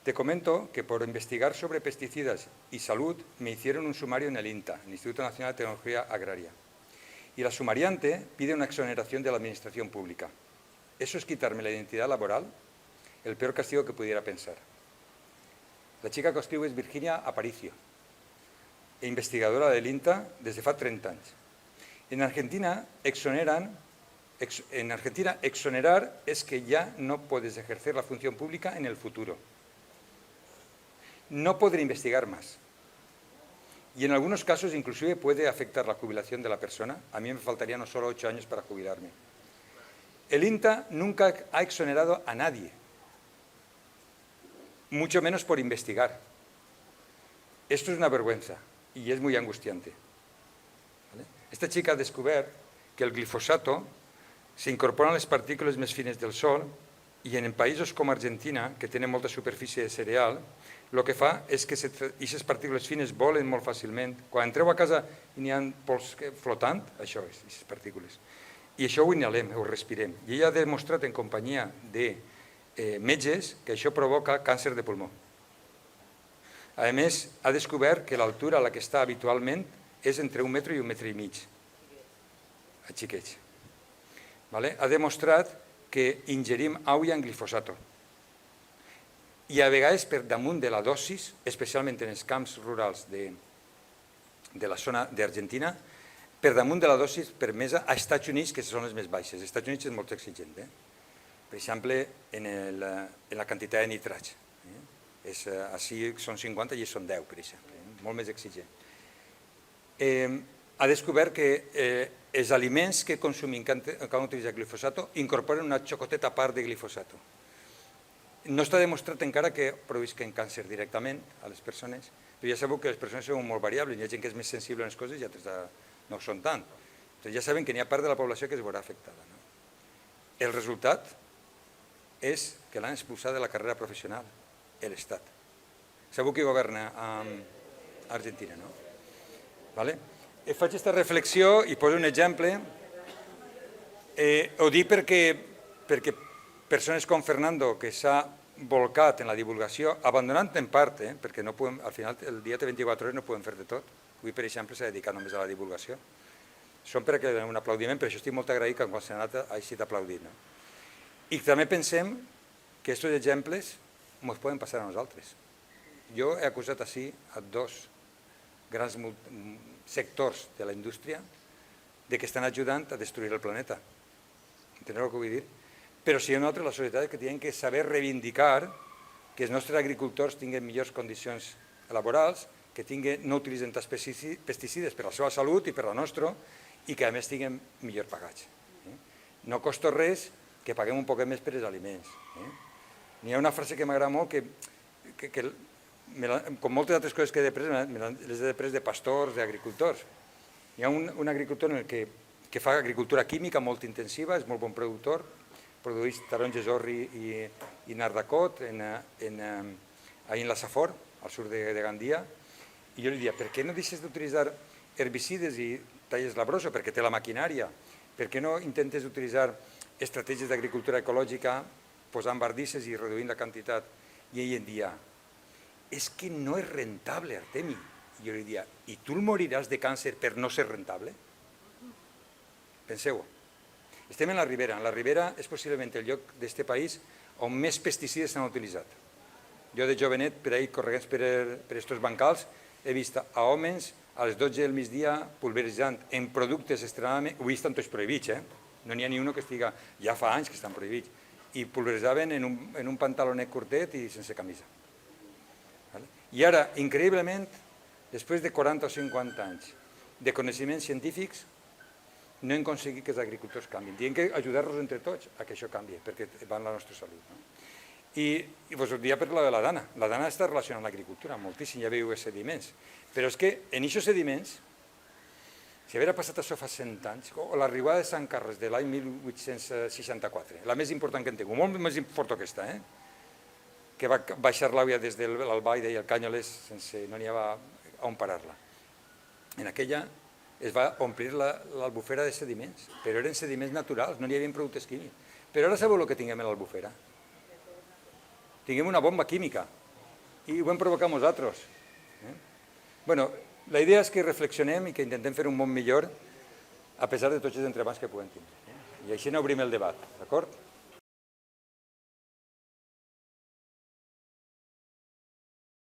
Te comento que por investigar sobre pesticidas y salud me hicieron un sumario en el INTA, el Instituto Nacional de Tecnología Agraria. Y la sumariante pide una exoneración de la administración pública. ¿Eso es quitarme la identidad laboral? El peor castigo que pudiera pensar. La chica que escriu és Virginia Aparicio, investigadora del INTA desde fa 30 anys. En Argentina, exonerar es que ya no puedes ejercer la función pública en el futuro. No podré investigar más. Y en algunos casos inclusive puede afectar la jubilación de la persona. A mí me faltarían no solo 8 años para jubilarme. El INTA nunca ha exonerado a nadie, mucho menos por investigar. Esto es una vergüenza y es muy angustiante. ¿Vale? Esta chica ha descubierto que el glifosato se incorpora en les partícules més fines del sol I en països com Argentina, que tenen molta superfície de cereal, el que fa és que aquestes partícules fines volen molt fàcilment. Quan entreu a casa i n'hi ha pols flotant, això és, aquestes partícules. I això ho inhalem, ho respirem. I ella ha demostrat en companyia de metges que això provoca càncer de pulmó. A més, ha descobert que l'altura a la que està habitualment és entre 1 metre i 1 metre i mig, a xiquets. Ha demostrat que ingerim aigua amb glifosato. I a vegades per damunt de la dosis, especialment en els camps rurals de la zona d'Argentina, per damunt de la dosis permesa a Estats Units, que són les més baixes. Als Estats Units és molt exigent. Per exemple, en la quantitat de nitrats. Així són 50 i són 10, per exemple. Molt més exigent. Ha descobert que els aliments que consumim que han utilitzat glifosato incorporen una xocoteta a part de glifosato. No està demostrat encara que produïsquen càncer directament a les persones, però ja sabeu que les persones són molt variables, hi ha gent que és més sensible a les coses i altres no ho són tant. Ja saben que n'hi ha part de la població que es veurà afectada. El resultat és que l'han expulsat de la carrera professional, l'Estat. Sabeu qui governa a Argentina, no? Faig aquesta reflexió i poso un exemple. Ho dic perquè persones com Fernando, que s'ha volcat en la divulgació, abandonant en part, perquè al final el dia té 24 hores, no podem fer de tot. Avui, per exemple, s'ha dedicat només a la divulgació. Són per a un aplaudiment, per això estic molt agraït que quan s'ha anat hagi aplaudit. I també pensem que aquests exemples ens poden passar a nosaltres. Jo he acusat així a 2 grans sectors de la indústria que estan ajudant a destruir el planeta. Enteneu el que vull dir? Però si nosaltres, la societat, que tenim que saber reivindicar que els nostres agricultors tinguin millors condicions laborals, que no utilitzen tants pesticides per a la seva salut i per a la nostra, i que a més tinguin millor pagats. No costa res que paguem un poc més per els aliments. N'hi ha una frase que m'agrada molt que com moltes altres coses que he après, les he après de pastors, d'agricultors. Hi ha un agricultor que fa agricultura química molt intensiva, és molt bon productor, produeix taronges orri i nardacot en la Safor, al sud de Gandia, i jo li diria, per què no deixes d'utilitzar herbicides i talles labroso, perquè té la maquinària, per què no intentes utilitzar estratègies d'agricultura ecològica posant bardisses i reduint la quantitat? I ell em dia, és que no és rentable, Artemi. I jo li diria, i tu moriràs de càncer per no ser rentable? Penseu-ho. Estem en la Ribera. La Ribera és possiblement el lloc d'aquest país on més pesticides s'han utilitzat. Jo de jovenet, per ahir correguents per aquests bancals, he vist a homes a les 12 del migdia pulveritzant en productes extremadament... Avui estan tots prohibits, no n'hi ha ni un que estiga... Ja fa anys que estan prohibits. I pulveritzaven en un pantalonet curtet i sense camisa. I ara, increïblement, després de 40 o 50 anys de coneixements científics, no hem aconseguit que els agricultors canvien. Hem que ajudar-los entre tots a que això canvi, perquè va en la nostra salut. I us ho diria per la dana. La dana està relacionada amb l'agricultura, moltíssim, ja veieu els sediments. Però és que en aquests sediments, si haguera passat això fa 100 anys, o la riuada de Sant Carles de l'any 1864, la més important que en tinc, molt més important que aquesta, que va baixar l'aigua des de l'Albaida i el Cànyoles sense no n'hi havia on parar-la. En aquella es va omplir l'albufera de sediments, però eren sediments naturals, no n'hi havia productes químics. Però ara sabeu el que tinguem a l'albufera? Tinguem una bomba química i ho hem provocat nosaltres. La idea és que reflexionem i que intentem fer un món millor a pesar de tots els entrebancs que puguem tindre. I així n'obrim el debat, d'acord?